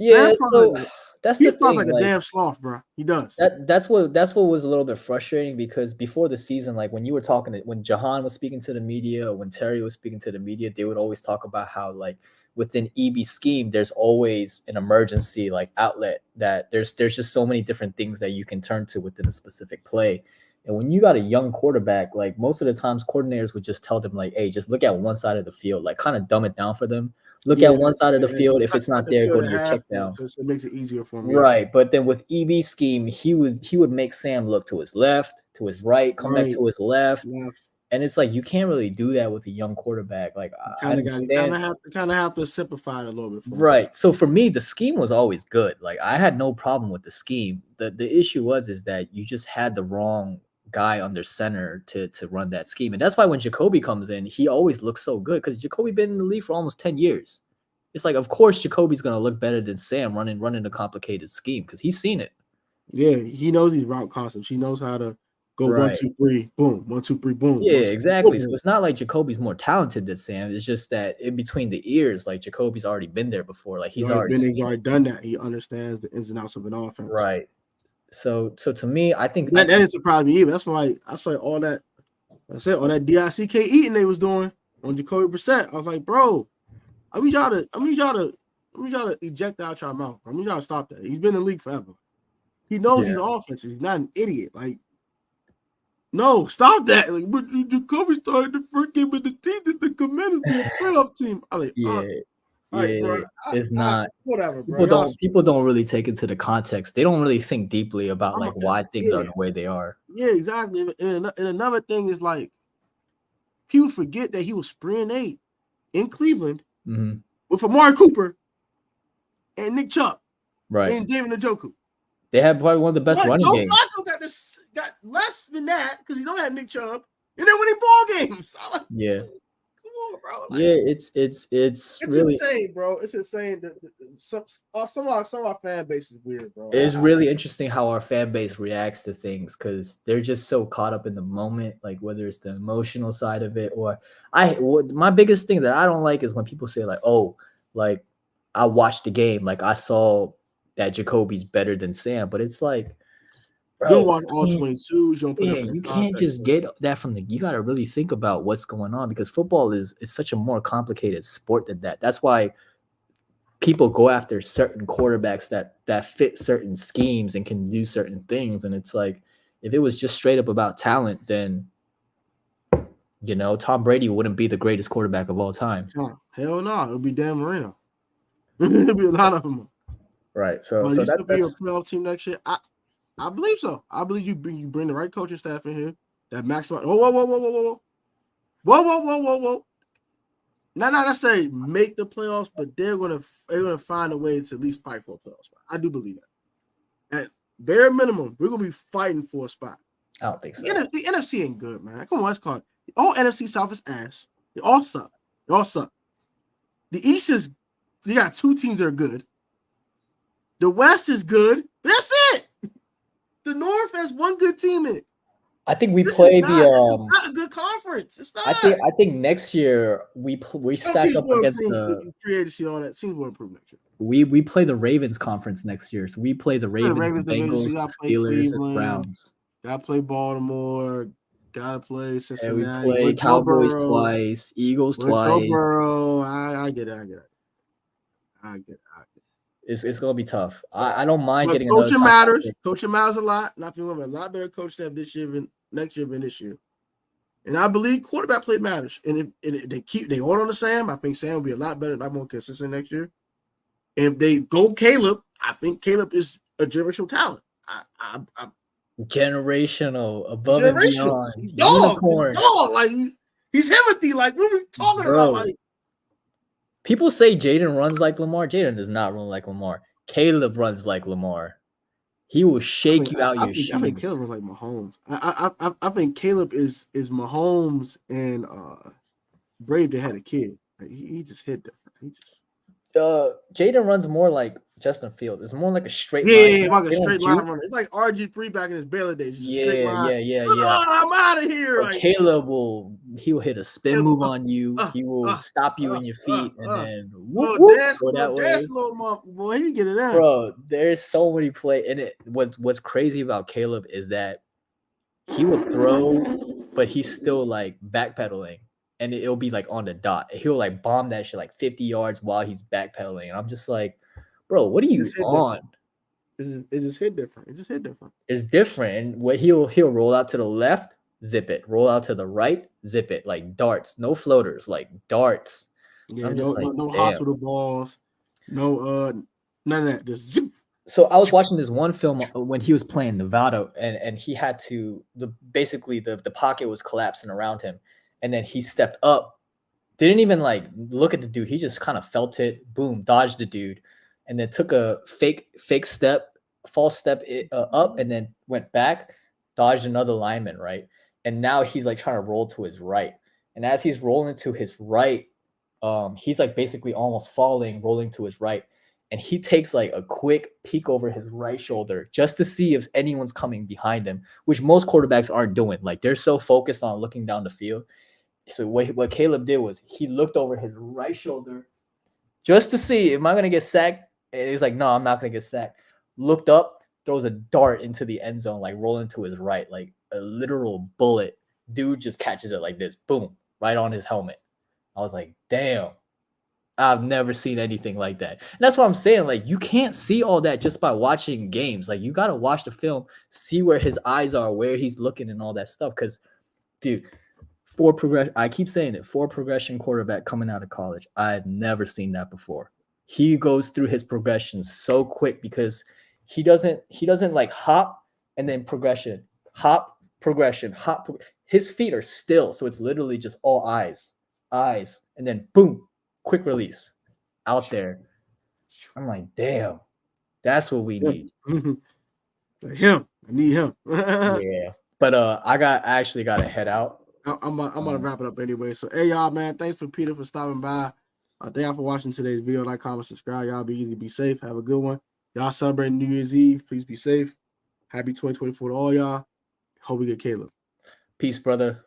Yeah, so that's the thing. Like a damn sloth, bro. He does. That's what was a little bit frustrating because before the season, like when you were talking, when Jahan was speaking to the media, or when Terry was speaking to the media, they would always talk about how like within EB's scheme, there's always an emergency like outlet that there's just so many different things that you can turn to within a specific play. And when you got a young quarterback, like most of the times coordinators would just tell them like, hey, just look at one side of the field, like kind of dumb it down for them. Look at one side of the field. If it's not there, go to your check down. So it makes it easier for him. Right. But then with EB's scheme, he would make Sam look to his left, to his right, come back to his left. And it's like you can't really do that with a young quarterback. Like I understand. You kind of have to simplify it a little bit. Right. So for me, the scheme was always good. Like I had no problem with the scheme. The issue is that you just had the wrong guy under center to run that scheme. And that's why when Jacoby comes in, he always looks so good because Jacoby been in the league for almost 10 years. It's like, of course, Jacoby's going to look better than Sam running a complicated scheme because he's seen it. Yeah, he knows these route concepts. He knows how to go 1, 2, 3, boom, 1, 2, 3, boom. Yeah, exactly. So it's not like Jacoby's more talented than Sam. It's just that in between the ears, like Jacoby's already been there before. Like he's already done that. He understands the ins and outs of an offense. Right. So to me, I think that didn't surprise me either. That's why all that DICK eating they was doing on Jacoby Brissett. I was like, bro, I need y'all to eject out your mouth. I need y'all to stop that. He's been in the league forever. He knows these offenses. He's not an idiot. Like, no, stop that. Like, Jacoby started the first game with the team that the Commanders be a playoff team. I'm like, right, bro. It's not whatever, bro. People don't really take into the context. They don't really think deeply about like why things are the way they are. Yeah, exactly. And another thing is like people forget that he was 3-8 in Cleveland with Amari Cooper and Nick Chubb, right, and David Njoku. They had probably one of the best running games. Joe Flacco got less than that because he don't have Nick Chubb, and they're winning ball games. Like, yeah. Bro. Like, yeah, it's really insane, bro. It's insane. Some of our fan base is weird, bro. It's really interesting how our fan base reacts to things because they're just so caught up in the moment, like whether it's the emotional side of it or my biggest thing that I don't like is when people say like, oh, like I watched the game, like I saw that Jacoby's better than Sam, but it's like, bro, you don't watch all 22s. You can't just get that from you got to really think about what's going on because football is such a more complicated sport than that. That's why people go after certain quarterbacks that fit certain schemes and can do certain things. And it's like, if it was just straight up about talent, then, Tom Brady wouldn't be the greatest quarterback of all time. Hell no. It would be Dan Marino. It would be a lot of them. Right. So that's be a playoff team next year. I believe so. I believe you bring the right coaching staff in here that maximize. Whoa. Not necessarily make the playoffs, but they're gonna find a way to at least fight for a playoff spot. I do believe that. At bare minimum, we're gonna be fighting for a spot. I don't think so. The NFC ain't good, man. Come on, let's call it. The whole NFC South is ass. They all suck. The East is you got 2 teams that are good. The West is good. That's it. The North has 1 good team in it. I think we This play is the not a good conference. It's not. I think next year we Some stack teams up will against improve the free agency, all that. Teams will improve next year. we play the Ravens conference next year. So we play the The Ravens, the Ravens division, so Bengals, you the gotta play Steelers, the Cleveland, Browns. gotta play Baltimore, gotta play And we Cincinnati play with Joe Cowboys Burrow. twice, Eagles With Joe twice. Burrow, I get it. It's gonna be tough. I don't mind But getting another coaching top five matters. pick. Coaching matters a lot. And I feel we have a lot better coach staff this year than next year than this year. And I believe quarterback play matters. And if they hold on to Sam, I think Sam will be a lot better, a lot more consistent next year. And if they go Caleb, I think Caleb is a generational talent. Generational, above and Generational. beyond, He's dog. unicorn. He's dog. Like he's Timothy. Like what are we talking about? Like people say Jaden runs like Lamar. Jaden does not run like Lamar. Caleb runs like Lamar. He will shake you out your shoes. I think Caleb was like Mahomes. I think Caleb is Mahomes and Brave that had a kid. Like, he just hit different. He just Jaden runs more like Justin Fields. It's more like a straight line. Yeah, like a straight line runner. It's like RG3 back in his Baylor days. Just a straight line. Yeah. I'm out of here. Like, Caleb will hit a spin move on you. He will stop you in your feet and then whoop, go that way. Little motherfucker, boy, he get it out. Bro, there's so many play in it. What's crazy about Caleb is that he will throw, but he's still like backpedaling. And it'll be like on the dot. He'll like bomb that shit like 50 yards while he's backpedaling. And I'm just like, bro, what are you on? It just hit different. It's different. And what he'll roll out to the left, zip it. Roll out to the right, zip it. Like darts, no floaters, like darts. Yeah, no hospital balls, no none of that. Just zip. So I was watching this one film when he was playing Nevada, and he had to basically the pocket was collapsing around him. And then he stepped up, didn't even like look at the dude. He just kind of felt it, boom, dodged the dude, and then took a fake step, false step up, and then went back, dodged another lineman, right? And now he's like trying to roll to his right. And as he's rolling to his right, he's like basically almost falling, rolling to his right. And he takes like a quick peek over his right shoulder just to see if anyone's coming behind him, which most quarterbacks aren't doing. Like they're so focused on looking down the field. So what Caleb did was he looked over his right shoulder just to see, am I going to get sacked? And he's like, no, I'm not going to get sacked. Looked up, throws a dart into the end zone, like rolling to his right, like a literal bullet. Dude just catches it like this, boom, right on his helmet. I was like, damn, I've never seen anything like that. And that's what I'm saying. Like, you can't see all that just by watching games. Like, you got to watch the film, see where his eyes are, where he's looking and all that stuff. Because, dude, I keep saying it, progression quarterback coming out of college. I had never seen that before. He goes through his progressions so quick because he doesn't like hop and then progression, hop, progression, hop. His feet are still, so it's literally just all eyes, and then boom, quick release out there. I'm like, damn, that's what we need. I need him. Yeah, but I actually got to head out. I'm gonna wrap it up anyway. So hey y'all, man, thanks for Peter for stopping by. Thank y'all for watching today's video. Like, comment, subscribe. Y'all be easy, be safe. Have a good one. Y'all celebrating New Year's Eve. Please be safe. Happy 2024 to all y'all. Hope we get Caleb. Peace, brother.